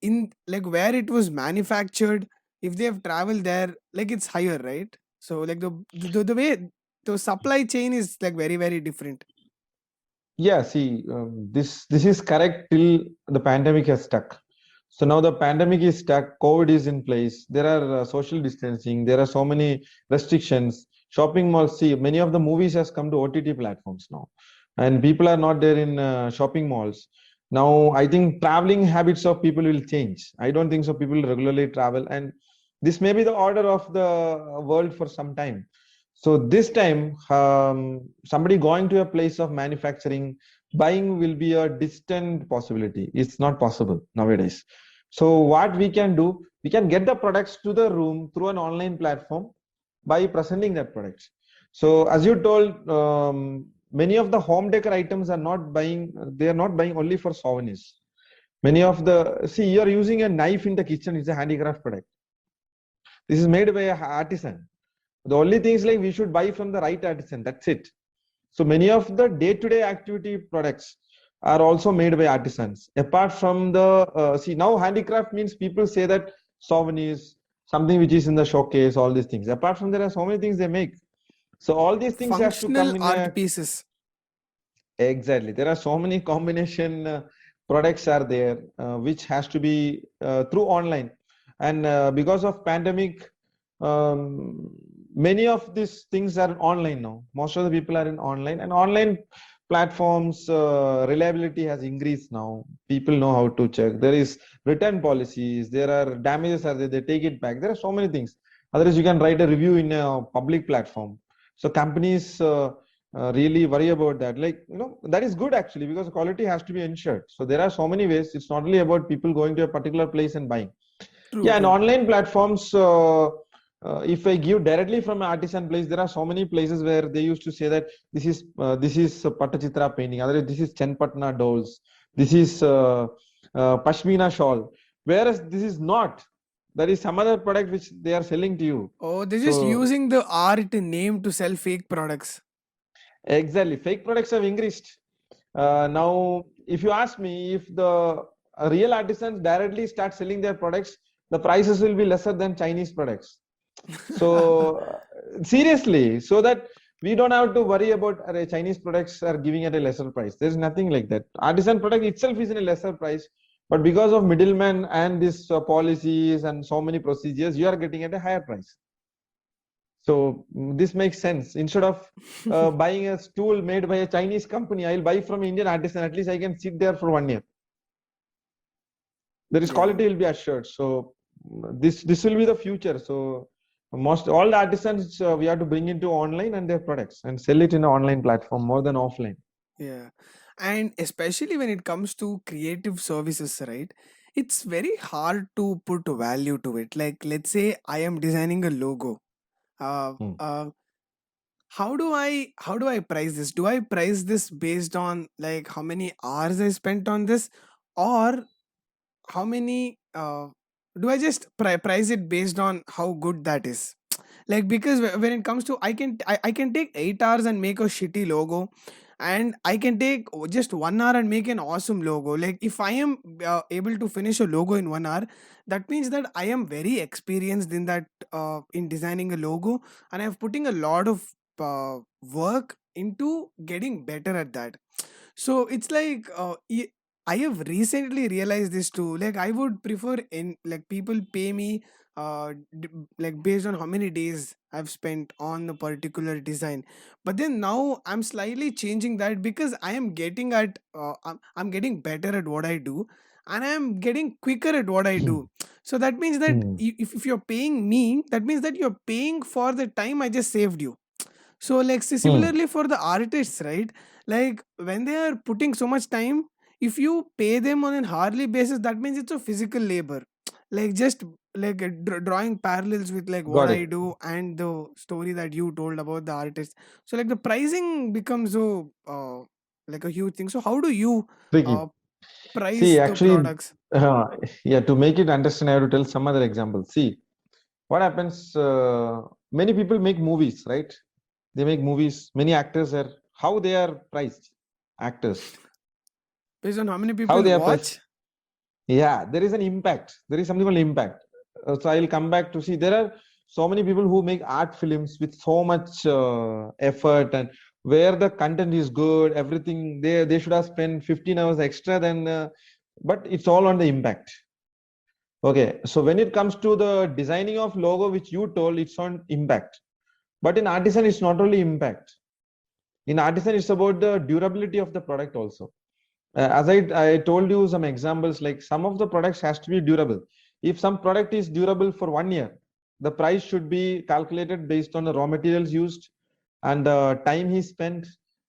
in like where it was manufactured, if they have traveled there, like it's higher, right? So like the way the supply chain is like very very different. Yeah, see, this is correct till the pandemic has stuck. So now the pandemic is stuck, COVID is in place. There are social distancing. There are so many restrictions. Shopping malls. See, many of the movies has come to OTT platforms now, and people are not there in shopping malls. Now I think traveling habits of people will change. I don't think so. People regularly travel, and this may be the order of the world for some time. So this time, somebody going to a place of manufacturing, buying will be a distant possibility. It's not possible nowadays. So what we can do, we can get the products to the room through an online platform by presenting that products. So as you told, many of the home decor items are not buying. They are not buying only for souvenirs. Many of the see, you are using a knife in the kitchen. It's a handicraft product. This is made by a artisan. The only thing is like we should buy from the right artisan. That's it. So many of the day-to-day activity products are also made by artisans. Apart from the see now handicraft means people say that souvenirs, something which is in the showcase, all these things. Apart from there are so many things they make. So all these things has to Functional come in art a pieces. exactly. There are so many combination products are there which has to be through online, and because of pandemic, um, many of these things are online now. Most of the people are in online, and online platforms reliability has increased now. People know how to check. There is return policies. There are damages are there. They take it back. There are so many things. Otherwise, you can write a review in a public platform. So companies. Really worry about that, like that is good actually, because quality has to be ensured. So there are so many ways. It's not only about people going to a particular place and buying. True, Yeah, and true. online platforms, if I give directly from an artisan place, there are so many places where they used to say that this is Pattachitra painting, otherwise this is Chenpatna dolls, this is Pashmina shawl, whereas this is not. There is some other product which they are selling to you. Oh, they're just So using the art name to sell fake products. exactly, fake products have increased. Now, if you ask me, if the real artisans directly start selling their products, the prices will be lesser than Chinese products. So seriously, so that we don't have to worry about Chinese products are giving at a lesser price. There's nothing like that. Artisan product itself is in a lesser price, but because of middlemen and these policies and so many procedures, you are getting at a higher price. So this makes sense. Instead of buying a stool made by a Chinese company, I'll buy from Indian artisan. At least I can sit there for 1 year. There is Yeah. quality will be assured. So this will be the future. So most all the artisans we have to bring into online and their products and sell it in an online platform more than offline. Yeah. And especially when it comes to creative services, right? It's very hard to put value to it. Like, let's say I am designing a logo. Uh, Hmm. how do I price this? Do I price this based on like how many hours I spent on this, or how many do I just price it based on how good that is? Like, because when it comes to I can take 8 hours and make a shitty logo, and I can take just 1 hour and make an awesome logo. Like, if I am able to finish a logo in 1 hour, that means that I am very experienced in that, in designing a logo, and I'm putting a lot of work into getting better at that. So it's like, I have recently realized this too. Like, I would prefer in like people pay me like based on how many days I've spent on the particular design. But then now I'm slightly changing that, because I am getting at I'm getting better at what I do, and I am getting quicker at what I do. So that means that Hmm. if you're paying me, that means that you're paying for the time I just saved you. So, like, Hmm. similarly for the artists, right? Like, when they are putting so much time, if you pay them on an hourly basis, that means it's a physical labor. Like, just like drawing parallels with like what Got I it. do and the story that you told about the artist. So, like, the pricing becomes so like a huge thing. So, how do you Tricky. uh, See, price the actually, products? uh, yeah, to make it understand, I have to tell some other example. See, what happens? Many people make movies, right? They make movies. Many actors are how they are priced. Actors, Based on how many how people they are priced. watch? Yeah, there is an impact. There is something called impact. So I'll come back to see there are so many people who make art films with so much effort and where the content is good, everything they should have spent 15 hours extra than, but it's all on the impact. Okay, so when it comes to the designing of logo, which you told, it's on impact. But in artisan, it's not only impact. In artisan, it's about the durability of the product also. As I told you some examples, like some of the products has to be durable. If some product is durable for 1 year, the price should be calculated based on the raw materials used and the time he spent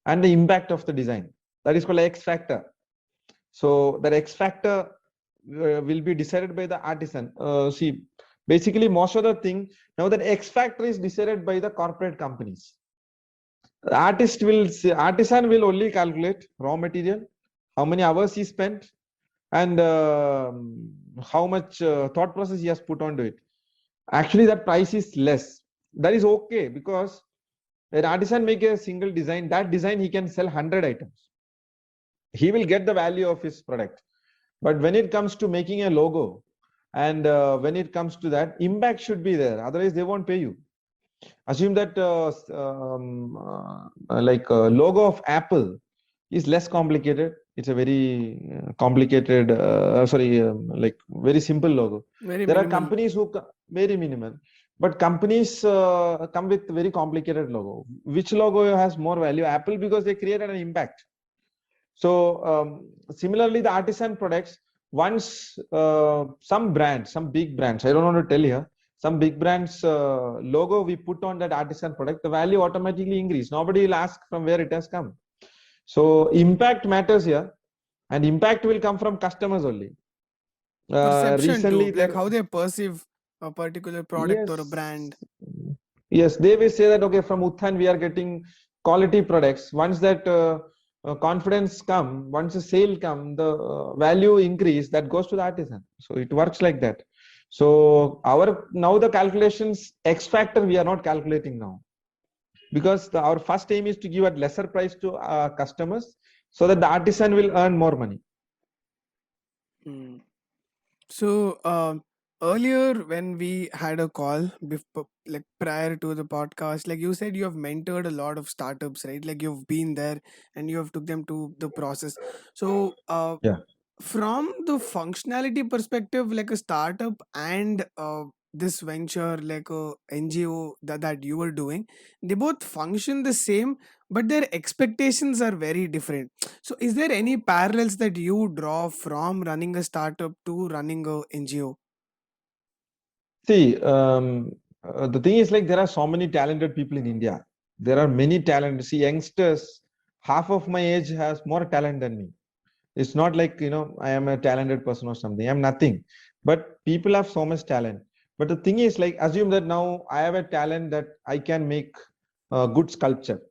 and the impact of the design. That is called X factor. So that X factor will be decided by the artisan. See, basically most of the thing now that X factor is decided by the corporate companies. Artisan will only calculate raw material, how many hours he spent, and how much thought process he has put onto it. Actually, that price is less. That is okay because an artisan make a single design. That design he can sell 100 items. He will get the value of his product. But when it comes to making a logo, and when it comes to that, impact should be there. Otherwise, they won't pay you. Assume that logo of Apple is less complicated. It's a very complicated, like very simple logo. Very There are minimal. companies who very minimal, but companies come with very complicated logo. Which logo has more value? Apple, because they created an impact. So similarly, the artisan products, once some brands, some big brands, I don't want to tell you, some big brands logo we put on that artisan product, the value automatically increase. Nobody will ask from where it has come. So impact matters here, and impact will come from customers only. Perception Recently, too, like there, how they perceive a particular product or a yes, brand. yes, they will say that okay, from Uthan we are getting quality products. Once that confidence come, once the sale come, the value increase that goes to the artisan. So it works like that. So our now the calculations X factor we are not calculating now because our first aim is to give at lesser price to customers so that the artisan will earn more money. Mm. So, earlier when we had a call before, like prior to the podcast, like you said, you have mentored a lot of startups, right? Like you've been there and you have took them to the process. So Yeah. from the functionality perspective, like a startup and this venture, like a NGO that you were doing, they both function the same, but their expectations are very different. So is there any parallels that you draw from running a startup to running a NGO? See, the thing is like there are so many talented people in India. There are many talented. See, youngsters, half of my age has more talent than me. It's not like, I am a talented person or something. I'm nothing. But people have so much talent. But the thing is like, assume that now I have a talent that I can make good sculpture.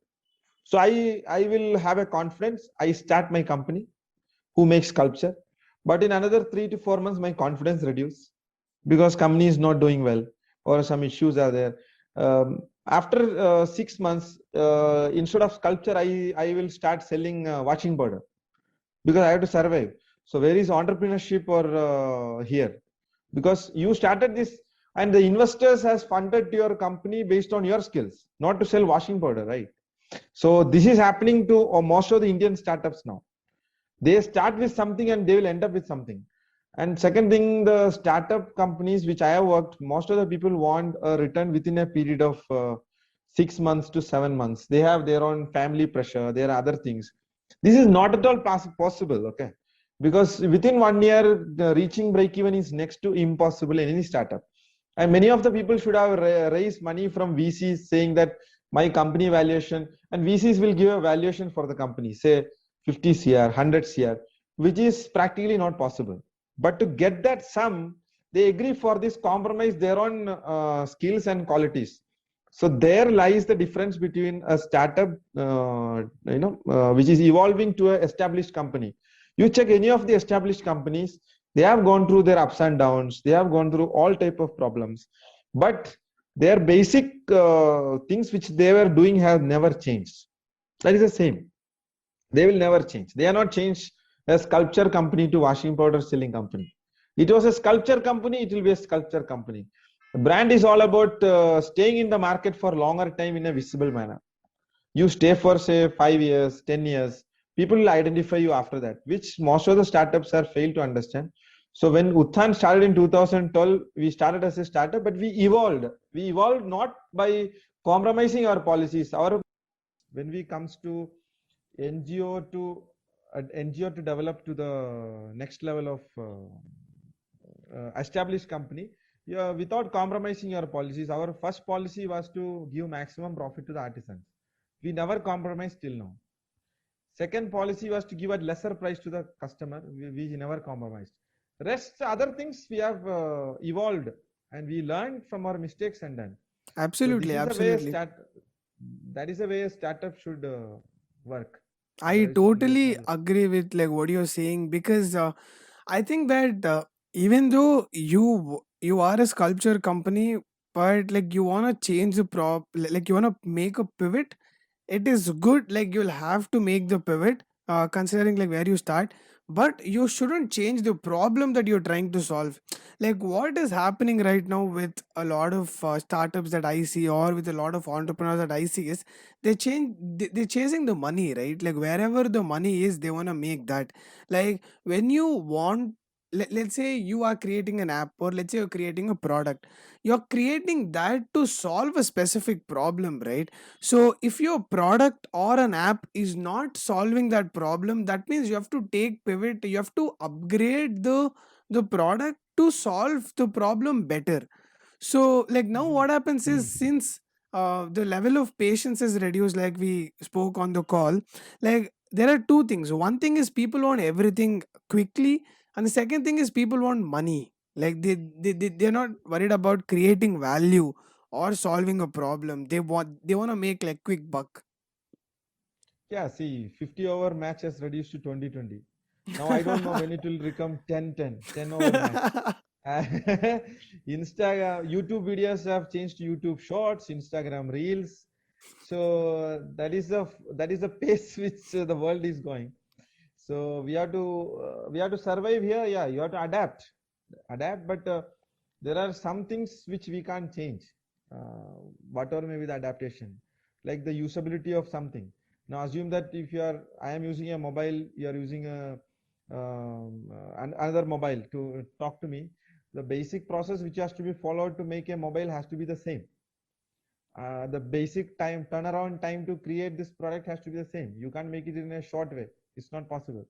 So I will have a confidence. I start my company who makes sculpture. But in another 3 to 4 months, my confidence reduce because company is not doing well or some issues are there. After 6 months, instead of sculpture, I will start selling washing powder because I have to survive. So where is entrepreneurship or here? Because you started this and the investors has funded your company based on your skills, not to sell washing powder, right? So this is happening to most of the Indian startups now. They start with something and they will end up with something. And second thing, the startup companies which I have worked, most of the people want a return within a period of 6 months to 7 months. They have their own family pressure, there are other things. This is not at all possible, okay? Because within 1 year, the reaching break even is next to impossible in any startup. And many of the people should have raised money from VCs saying that my company valuation, and VCs will give a valuation for the company, say 50 CR, 100 CR, which is practically not possible. But to get that sum, they agree for this compromise their own skills and qualities. So there lies the difference between a startup, which is evolving to an established company. You check any of the established companies, they have gone through their ups and downs. They have gone through all type of problems, but their basic things which they were doing have never changed. That is the same. They will never change. They are not changed a sculpture company to washing powder selling company. It was a sculpture company, it will be a sculpture company. Brand is all about staying in the market for longer time in a visible manner. You stay for say 5 years, 10 years, people will identify you after that, which most of the startups are failed to understand. So when Uthan started in 2012, we started as a startup, but we evolved. We evolved not by compromising our policies. Our when we comes to NGO to NGO to develop to the next level of established company, yeah, without compromising your policies. Our first policy was to give maximum profit to the artisans. We never compromised till now. Second policy was to give a lesser price to the customer. We never compromised. Rest other things we have evolved and we learned from our mistakes and done. So this Absolutely, is the way absolutely. that is the way a startup should work. I Otherwise, it will be totally small. agree with like what you're saying because I think that even though you are a sculpture company, but like you wanna change the like you wanna make a pivot, it is good. Like you'll have to make the pivot, considering like where you start, but you shouldn't change the problem that you're trying to solve. Like what is happening right now with a lot of startups that I see, or with a lot of entrepreneurs that I see, is they're chasing the money, right? Like wherever the money is, they want to make that. Like when you want, let's say you are creating an app, or let's say you're creating a product, you're creating that to solve a specific problem, right? So if your product or an app is not solving that problem, that means you have to take pivot, you have to upgrade the product to solve the problem better. So like now Mhm. what happens is, Mhm. since the level of patience is reduced, like we spoke on the call, like there are two things. One thing is people want everything quickly, and the second thing is people want money. Like they're not worried about creating value or solving a problem. They want to make like quick buck. Yeah, see, 50-over match has reduced to 20-20. Now I don't know when it will become 10-10, 10-over match. Instagram, YouTube videos have changed to YouTube Shorts, Instagram Reels. So that is the pace which the world is going. So we have to survive here. Yeah, you have to adapt, but there are some things which we can't change, uh, whatever may be the adaptation, like the usability of something. Now assume that if you are, I am using a mobile, you are using a another mobile to talk to me. The basic process which has to be followed to make a mobile has to be the same. The basic time turnaround time to create this product has to be the same. You can't make it in a short way. It's not possible.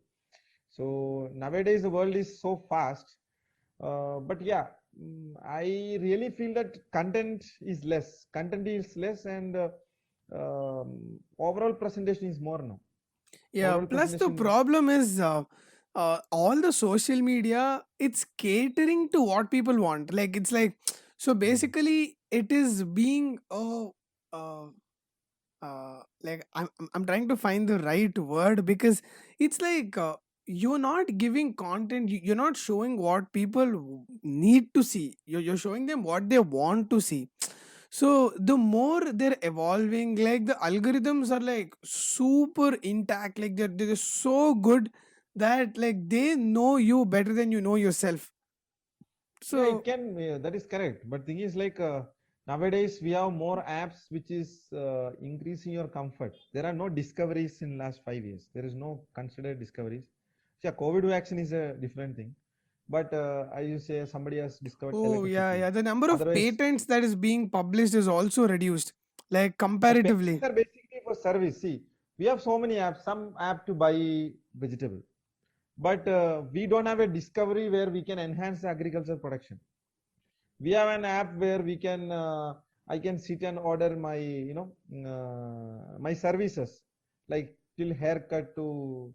So nowadays the world is so fast. But yeah, I really feel that content is less. Content is less, and overall presentation is more now. Yeah, Overall plus the presentation. problem is all the social media, it's catering to what people want. Like it's like, so Mm. basically it is being uh, like I'm trying to find the right word, because it's like you're not giving content, you're not showing what people need to see, you're showing them what they want to see. So the more they're evolving, like the algorithms are like super intact, like they're so good that like they know you better than you know yourself. Yeah, it So can. That is correct. But thing is like nowadays we have more apps which is increasing your comfort. There are no discoveries in last 5 years. There is no considered discoveries. Yeah, COVID vaccine is a different thing. But I you say somebody has discovered oh yeah, electricity. yeah, the number of Otherwise, patents that is being published is also reduced, like patents comparatively. are basically for service. See, we have so many apps. Some app to buy vegetable, but we don't have a discovery where we can enhance the agriculture production. We have an app where we can I can sit and order my my services, like till haircut to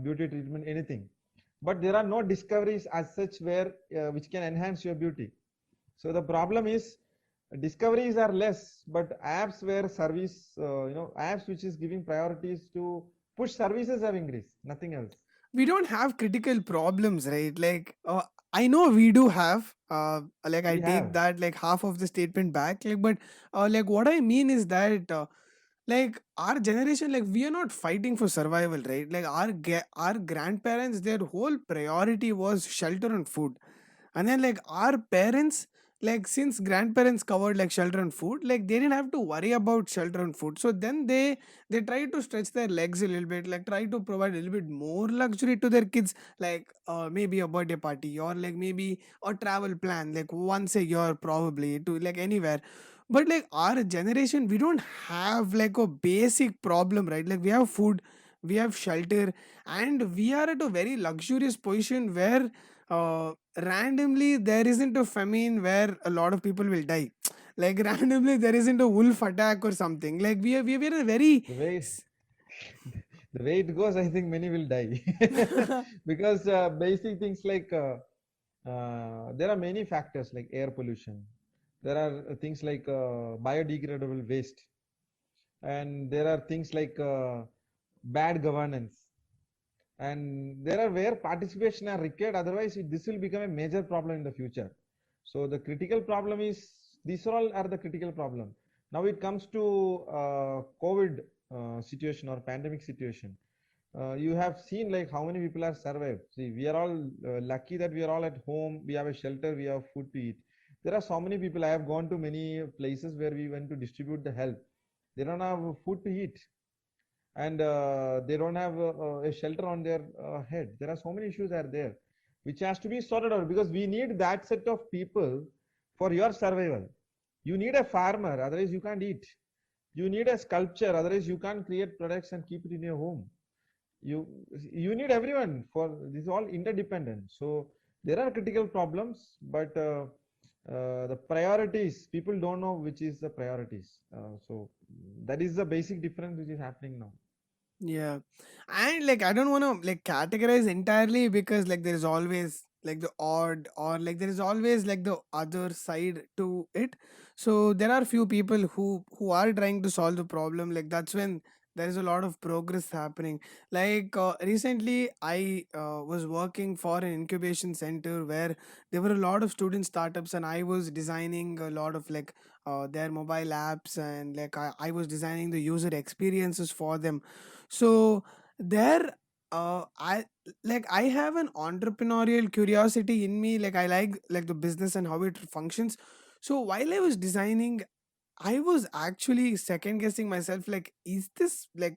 beauty treatment, anything. But there are no discoveries as such where which can enhance your beauty. So the problem is discoveries are less, but apps where service apps which is giving priorities to push services have increased, nothing else. We don't have critical problems, right? Like I know we do have like I We take have. that like half of the statement back, like, but like what I mean is that like our generation, like we are not fighting for survival, right? Like our grandparents, their whole priority was shelter and food. And then like our parents, like since grandparents covered like shelter and food, like they didn't have to worry about shelter and food, so then they try to stretch their legs a little bit, like try to provide a little bit more luxury to their kids, like maybe a birthday party, or like maybe a travel plan like once a year, probably to like anywhere. But like our generation, we don't have like a basic problem, right? Like we have food, we have shelter, and we are at a very luxurious position where randomly there isn't a famine where a lot of people will die. Like randomly there isn't a wolf attack or something. Like we are in a very The way the way it goes, I think many will die because basic things like there are many factors like air pollution. There are things like biodegradable waste, and there are things like bad governance, and there are where participation are required. Otherwise, this will become a major problem in the future. So the critical problem is these all are the critical problem. Now it comes to COVID situation or pandemic situation. You have seen like how many people are survived. See, we are all lucky that we are all at home. We have a shelter. We have food to eat. There are so many people. I have gone to many places where we went to distribute the help. They don't have food to eat, and they don't have a shelter on their head. There are so many issues are there, which has to be sorted out, because we need that set of people for your survival. You need a farmer, otherwise you can't eat. You need a sculpture, otherwise you can't create products and keep it in your home. You need everyone, for this is all interdependent. So there are critical problems, but the priorities, people don't know which is the priorities. So that is the basic difference which is happening now. Yeah. And like I don't want to like categorize entirely, because like there is always like the odd, or like there is always like the other side to it. So there are few people who are trying to solve the problem. Like that's when there is a lot of progress happening. Like recently I was working for an incubation center where there were a lot of student startups, and I was designing a lot of like their mobile apps, and like I was designing the user experiences for them. So there, I I have an entrepreneurial curiosity in me. Like I like the business and how it functions. So while I was designing, I was actually second guessing myself. Like, is this like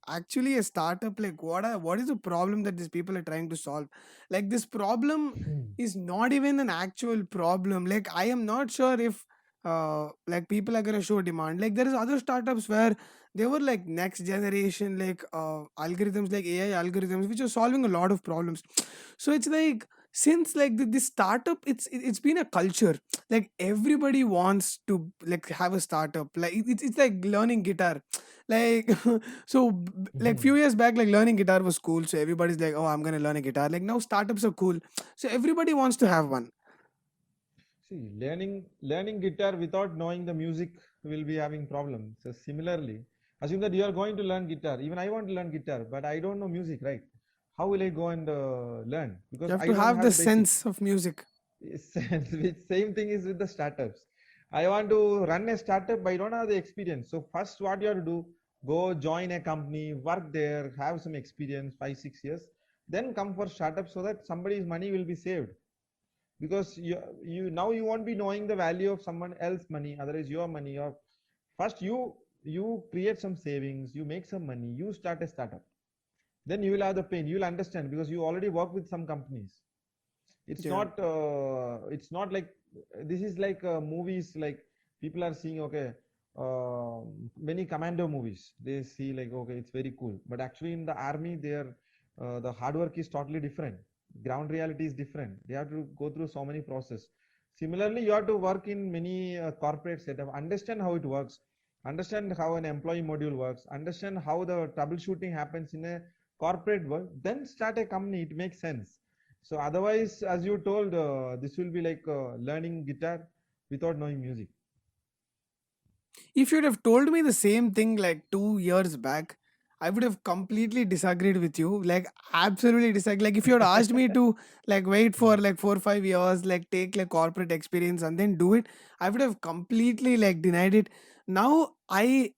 actually a startup? Like, what is the problem that these people are trying to solve? Like, this problem Hmm. is not even an actual problem. Like, I am not sure if like people are gonna show demand. Like, there is other startups where they were like next generation algorithms, like AI algorithms, which are solving a lot of problems. So it's like since like this startup, it's been a culture, like everybody wants to like have a startup, like it's like learning guitar, like so like few Mhm. years back, like learning guitar was cool, so everybody's like, oh, I'm gonna learn a guitar. Like now startups are cool, so everybody wants to have one. See, learning guitar without knowing the music will be having problems. So similarly, assume that you are going to learn guitar. Even I want to learn guitar, but I don't know music, right? How will I go and learn? You Because have I to don't have have the the basics. sense of music. Yes, which same thing is with the startups. I want to run a startup, but I don't have the experience. So first, what you have to do, go join a company, work there, have some experience, 5 6 years, then come for startup so that somebody's money will be saved. Because you now you won't be knowing the value of someone else money, otherwise your money. Or first you create some savings, you make some money, you start a startup, then you will have the pain, you will understand, because you already work with some companies. Yeah. It's not like this is like movies, like people are seeing, okay, many commando movies, they see like, okay, it's very cool, but actually in the army there, the hard work is totally different, ground reality is different, they have to go through so many process. Similarly, you have to work in many corporate setup, understand how it works, understand how an employee module works, understand how the troubleshooting happens in a corporate world, then start a company, it makes sense. So otherwise, as you told, this will be like learning guitar without knowing music. If you'd have told me the same thing like 2 years back, I would have completely disagreed with you. Like absolutely disagree. Like if you had asked me to like wait for Mm. like 4 or 5 years, like take like corporate experience and then do it, I would have completely like denied it. Now I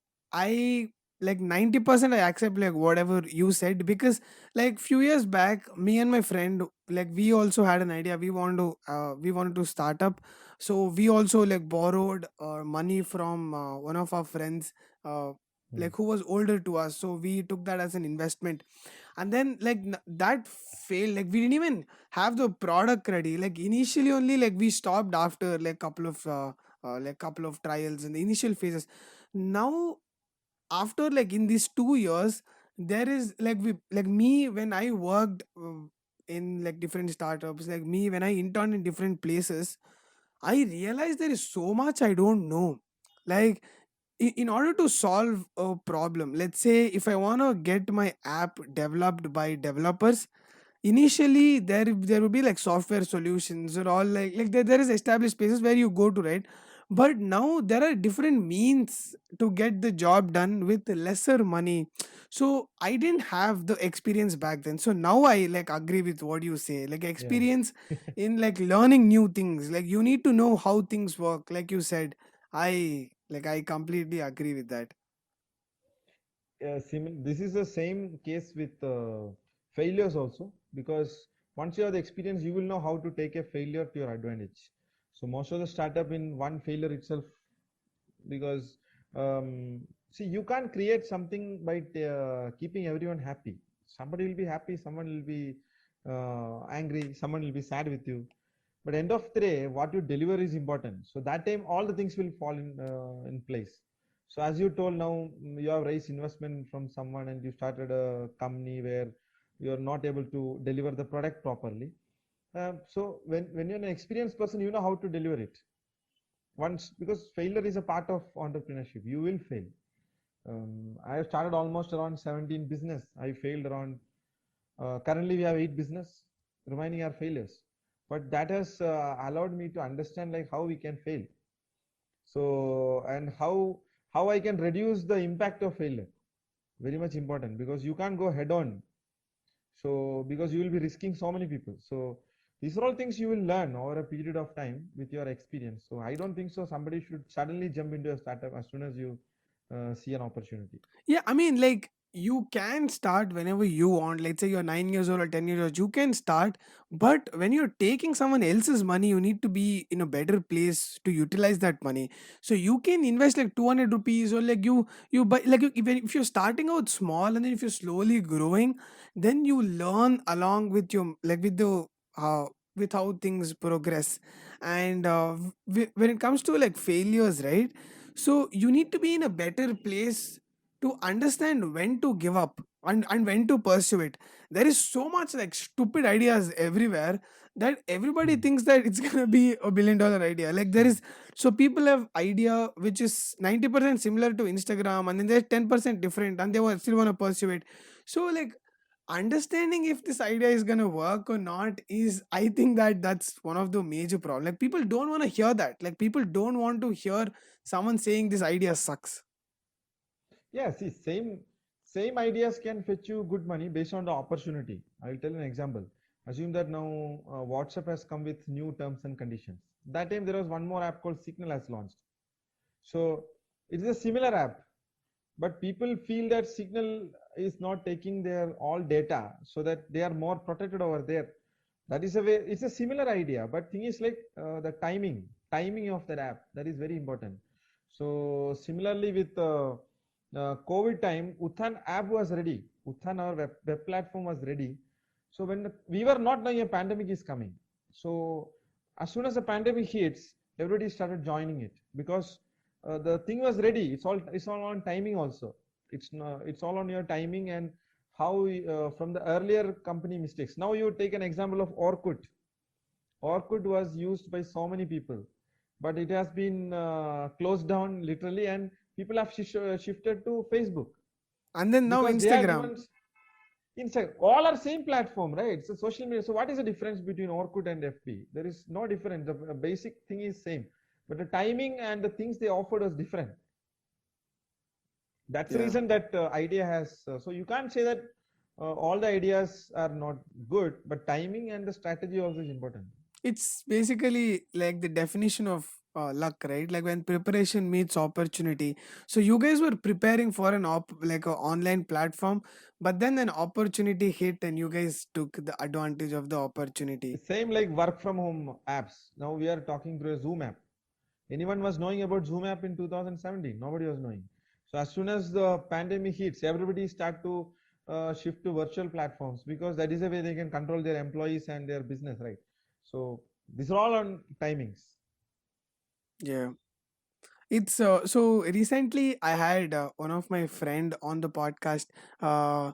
like 90% I accept like whatever you said, because like few years back, me and my friend, like we also had an idea. We wanted to start up, so we also like borrowed money from one of our friends, uh, Mm. like who was older to us, so we took that as an investment. And then like that failed. Like we didn't even have the product ready. Like initially only, like we stopped after like couple of trials in the initial phases. Now after like in these 2 years, there is like we like me when I worked in like different startups, like me when I interned in different places, I realize there is so much I don't know. Like in order to solve a problem, let's say if I want to get my app developed by developers, initially there will be like software solutions or all, like there is established spaces where you go to, right? But now there are different means to get the job done with lesser money. So I didn't have the experience back then, so now I like agree with what you say, like Yeah. experience in like learning new things. Like you need to know how things work, like you said. I completely agree with that. This is the same case with failures also, because once you have the experience, you will know how to take a failure to your advantage. So most of the startup in one failure itself, because see, you can't create something by keeping everyone happy. Somebody will be happy, someone will be angry, someone will be sad with you. But end of the day, what you deliver is important. So that time, all the things will fall in place. So as you told now, you have raised investment from someone and you started a company where you are not able to deliver the product properly. So when you're an experienced person, you know how to deliver it. Once, because failure is a part of entrepreneurship, you will fail. I have started almost around 17 business. I failed around. Currently, we have 8 business. Remaining are failures, but that has allowed me to understand like how we can fail. So and how I can reduce the impact of failure. Very much important, because you can't go head on. So because you will be risking so many people. So these are all things you will learn over a period of time with your experience. So I don't think so somebody should suddenly jump into a startup as soon as you see an opportunity. Yeah, I mean, like you can start whenever you want. Let's say you're 9 years old or 10 years old, you can start. But when you're taking someone else's money, you need to be in a better place to utilize that money. So you can invest like 200 rupees, or like you buy like if you're starting out small, and then if you're slowly growing, then you learn along with your like uh, with how things progress. And when it comes to like failures, right? So you need to be in a better place to understand when to give up and when to pursue it. There is so much like stupid ideas everywhere that everybody Hmm. thinks that it's gonna be a $1 billion idea. Like there Hmm. is, so people have idea which is 90% similar to Instagram, and then they're 10% different, and still want to pursue it. So like understanding if this idea is gonna work or not is, I think that that's one of the major problem. Like people don't want to hear that. Like people don't want to hear someone saying this idea sucks. Yeah, see, same ideas can fetch you good money based on the opportunity. I'll tell you an example. Assume that now WhatsApp has come with new terms and conditions. That time there was one more app called Signal has launched. So it is a similar app, but people feel that Signal is not taking their all data, so that they are more protected over there. That is a way. It's a similar idea, but thing is like the timing of that app, that is very important. So similarly with COVID time, Uthan app was ready. Uthan, our web platform was ready. So when we were not knowing a pandemic is coming, so as soon as the pandemic hits, everybody started joining it because the thing was ready. It's all on timing also. It's all on your timing and how from the earlier company mistakes. Now you take an example of Orkut. Orkut was used by so many people, but it has been closed down literally, and people have shifted to Facebook And then now because they are the Instagram. ones. Instagram, all are same platform, right? It's a social media. So what is the difference between Orkut and FB? There is no difference. The basic thing is same, but the timing and the things they offered was different. That's the Yeah, reason that idea has. So you can't say that all the ideas are not good, but timing and the strategy also is important. it's basically like the definition of luck, right? Like when preparation meets opportunity. So you guys were preparing for like an online platform, but then an opportunity hit and you guys took the advantage of the opportunity. Same like work from home apps. Now we are talking through a Zoom app. Anyone was knowing about Zoom app in 2017? Nobody was knowing. So as soon as the pandemic hits, everybody start to shift to virtual platforms because that is the way they can control their employees and their business, right? So these are all on timings. Yeah. It's so recently I had one of my friend on the podcast. Uh,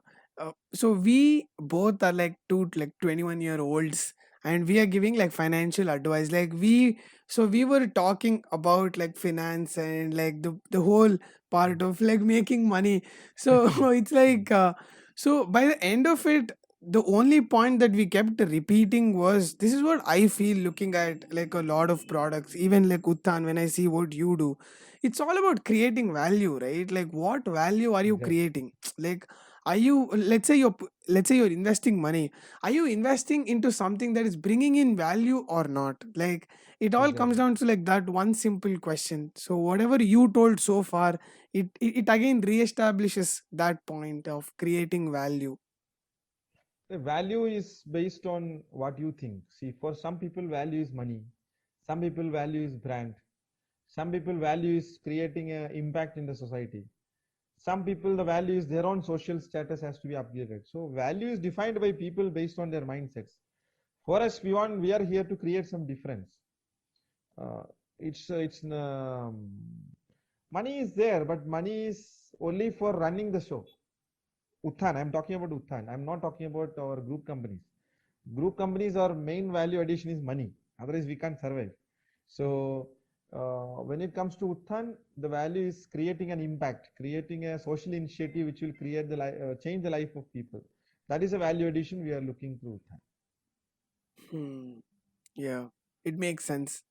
so we both are like two like 21-year olds, and we are giving like financial advice. Like we were talking about like finance and like the whole part of like making money. So it's like so by the end of it, the only point that we kept repeating was, this is what I feel looking at like a lot of products, even like Uttan, when I see what you do. It's all about creating value, right? Like what value are you Exactly. creating? Like are you, let's say you're investing money, are you investing into something that is bringing in value or not? Like it all comes Exactly. down to like that one simple question. So whatever you told so far, it again reestablishes that point of creating value. The value is based on what you think. See, for some people, value is money. Some people value is brand. Some people value is creating an impact in the society. Some people the value is their own social status has to be upgraded. So value is defined by people based on their mindsets. For us, we are here to create some difference. uh, it's money is there, but money is only for running the show. Uthan, I'm talking about Uthan. I'm not talking about our group companies. Group companies, our main value addition is money, otherwise we can't survive. So when it comes to Uthan, the value is creating an impact, creating a social initiative which will create change the life of people. That is a value addition we are looking through Uthan. Hmm. Yeah, it makes sense.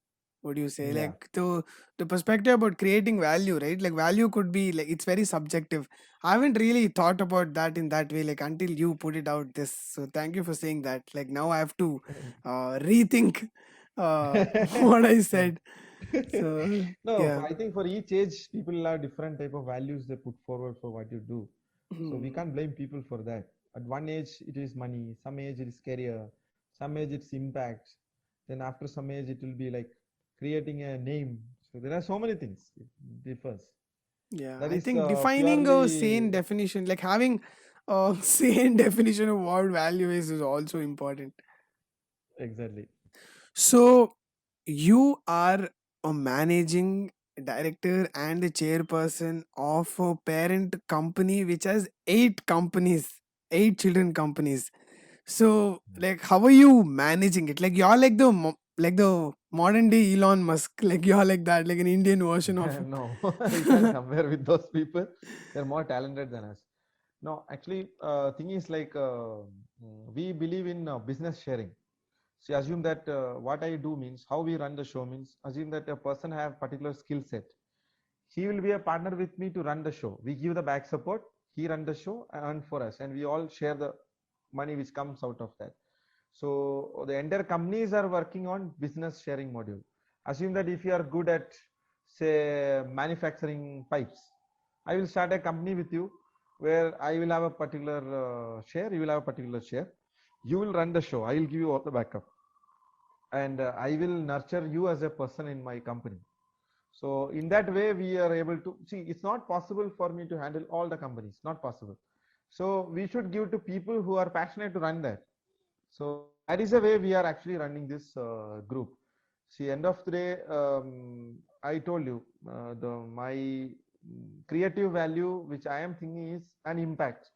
What do you say? Yeah. Like the perspective about creating value, right? Like value could be like, it's very subjective. I haven't really thought about that in that way, like until you put it out this. So thank you for saying that. Like now I have to rethink what I said. So No, yeah. I think for each age, people have different type of values they put forward for what you do. So we Hmm. can't blame people for that. At one age it is money, some age it is career, some age it's impact. Then after some age it will be like creating a name. So there are so many things. It differs. Yeah, That I is think defining a purely sane definition, like having a sane definition of what value is also important. exactly. So you are a managing director and a chairperson of a parent company which has eight children companies. So like how are you managing it? Like you're like like the modern day Elon Musk, like you're like that, like an Indian version of him. No, we can't compare with those people. They're more talented than us. No, actually, thing is like we believe in business sharing. So assume that what I do means how we run the show means assume that a person have particular skill set. He will be a partner with me to run the show. We give the back support. He run the show and for us, and we all share the money which comes out of that. So the entire companies are working on business sharing module. Assume that if you are good at say manufacturing pipes, I will start a company with you where I will have a particular share, you will have a particular share. You will run the show. I will give you all the backup, and I will nurture you as a person in my company. So in that way, we are able to see. It's not possible for me to handle all the companies. Not possible. So we should give to people who are passionate to run that. So that is the way we are actually running this group. See, end of the day, I told you the my creative value, which I am thinking is an impact.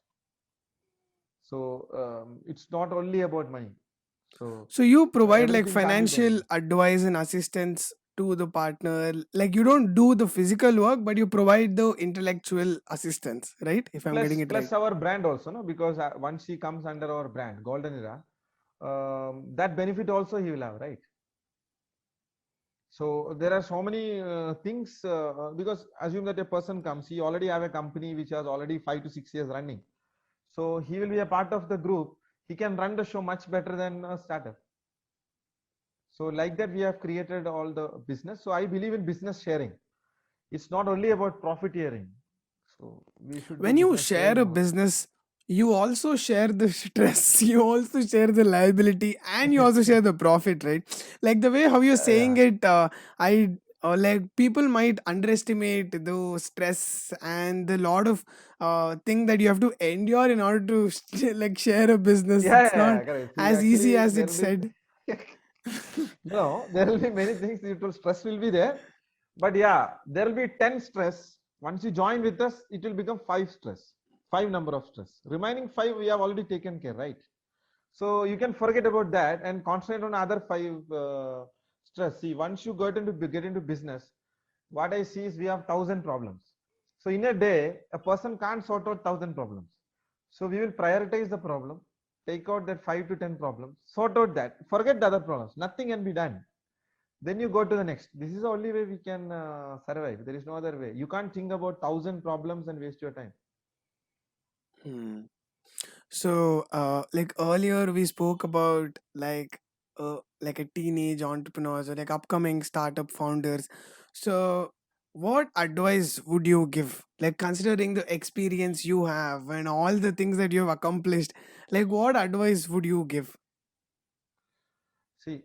So it's not only about money. So So you provide like everything can't be done. financial advice and assistance to the partner. Like you don't do the physical work, but you provide the intellectual assistance, right? If I'm getting it right. Plus our brand also, no, because once he comes under our brand Golden Era, that benefit also he will have, right? So there are so many things because assume that a person comes, he already have a company which has already 5 to 6 years running, so he will be a part of the group. He can run the show much better than a startup. So like that we have created all the business. So I believe in business sharing. It's not only about profiteering. So we should do When you business share sharing a more. business, you also share the stress, you also share the liability, and you also share the profit, right? Like the way how you're saying Yeah. it, I like people might underestimate the stress and the lot of thing that you have to endure in order to like share a business. Yeah, It's yeah, not yeah, correct. See, as easy actually, as there it's will said. be no, there will be many things. It will stress will be there, but yeah, there will be 10 stress. Once you join with us, it will become 5 stress, 5 number of stress. Remaining 5 we have already taken care, right? So you can forget about that and concentrate on other 5 stress. See, once you get into business, what I see is we have 1,000 problems. So in a day, a person can't sort out 1,000 problems. So we will prioritize the problem, take out that 5 to 10 problems, sort out that, forget the other problems. Nothing can be done. Then you go to the next. This is the only way we can survive. There is no other way. You can't think about 1,000 problems and waste your time. Hmm. So, like earlier we spoke about like a teenage entrepreneurs or like upcoming startup founders. So, what advice would you give? Like considering the experience you have and all the things that you have accomplished, like what advice would you give? See,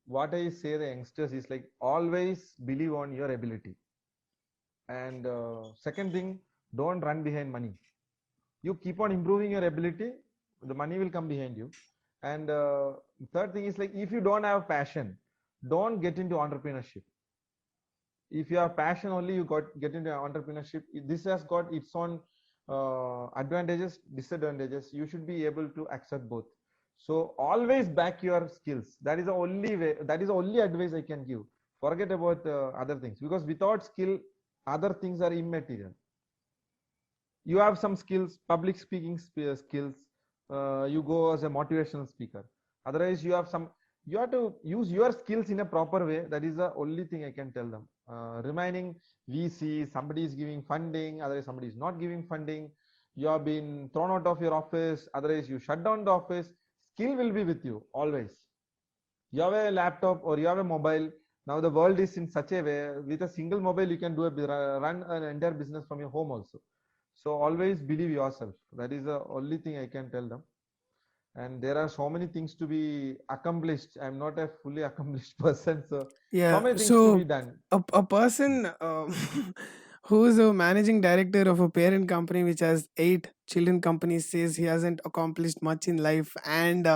what I say the youngsters is like always believe on your ability. And second thing, don't run behind money. You keep on improving your ability, the money will come behind you. And third thing is like if you don't have passion, don't get into entrepreneurship. If you have passion only, you got get into entrepreneurship. This has got its own advantages, disadvantages. You should be able to accept both. So always back your skills. That is the only way. That is the only advice I can give. Forget about other things, because without skill, other things are immaterial. You have some skills, public speaking skills. You go as a motivational speaker. Otherwise, you have to use your skills in a proper way. That is the only thing I can tell them. Remaining VC, somebody is giving funding, otherwise somebody is not giving funding. You have been thrown out of your office, otherwise you shut down the office. Skill will be with you always. You have a laptop or you have a mobile. Now the world is in such a way, with a single mobile you can run an entire business from your home also. So always believe yourself. That is the only thing I can tell them. And there are so many things to be accomplished. I'm not a fully accomplished person, so Yeah. many things to So be done. a person who's a managing director of a parent company which has 8 children companies says he hasn't accomplished much in life, and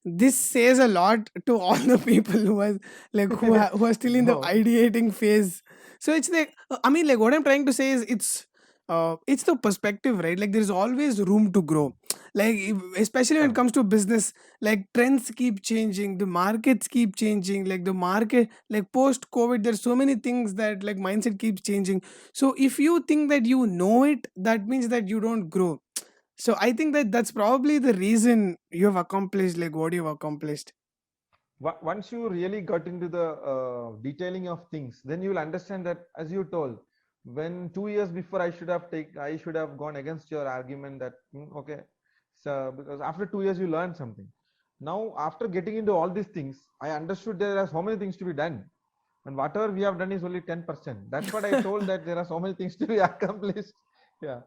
this says a lot to all the people who are like who are still in the No, ideating phase. So it's like, I mean, like, what I'm trying to say is it's the perspective, right? Like, there's always room to grow. Like, especially when it correct. comes to business, like trends keep changing, the markets keep changing, like the market, like post covid, there's so many things that like mindset keeps changing. So if you think that you know it, that means that you don't grow. So I think that that's probably the reason you have accomplished like what you've accomplished. Once you really got into the detailing of things, then you will understand that, as you told, when 2 years before I should have gone against your argument that okay, so because after 2 years you learn something. Now after getting into all these things, I understood there are so many things to be done, and whatever we have done is only 10%. That's what I told, that there are so many things to be accomplished. Yeah.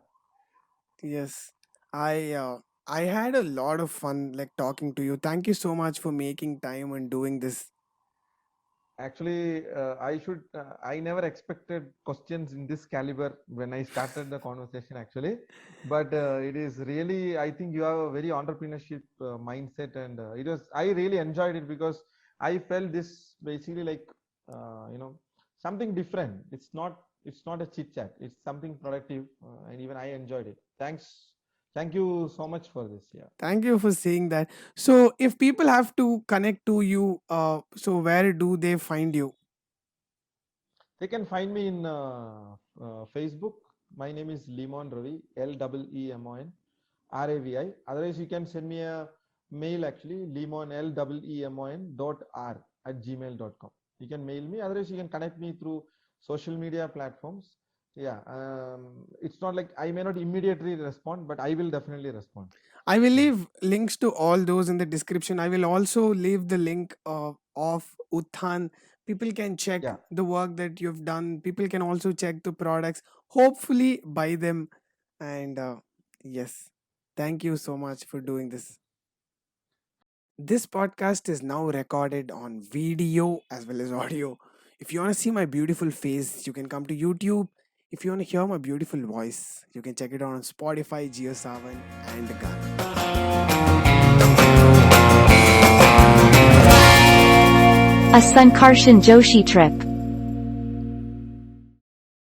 Yes, I had a lot of fun like talking to you. Thank you so much for making time and doing this. Actually, I never expected questions in this caliber when I started the conversation, actually. But it is really, I think you have a very entrepreneurship mindset, and I really enjoyed it because I felt this basically like, something different. It's not a chit chat. It's something productive, and even I enjoyed it. Thanks. Thank you so much for this. Yeah. Thank you for saying that. So if people have to connect to you, so where do they find you? They can find me in Facebook. My name is Lemon Ravi, Lemon Ravi. Otherwise, you can send me a mail, actually, lemon lemon.r@gmail.com. You can mail me. Otherwise, you can connect me through social media platforms. Yeah, it's not like I may not immediately respond, but I will definitely respond. I will Yeah, leave links to all those in the description. I will also leave the link of Uthan. People can check yeah. the work that you've done. People can also check the products. Hopefully, buy them. And yes, thank you so much for doing this. This podcast is now recorded on video as well as audio. If you want to see my beautiful face, you can come to YouTube. If you want to hear my beautiful voice, you can check it out on Spotify, JioSaavn, and Gaana. A Sankarshan Joshi trip.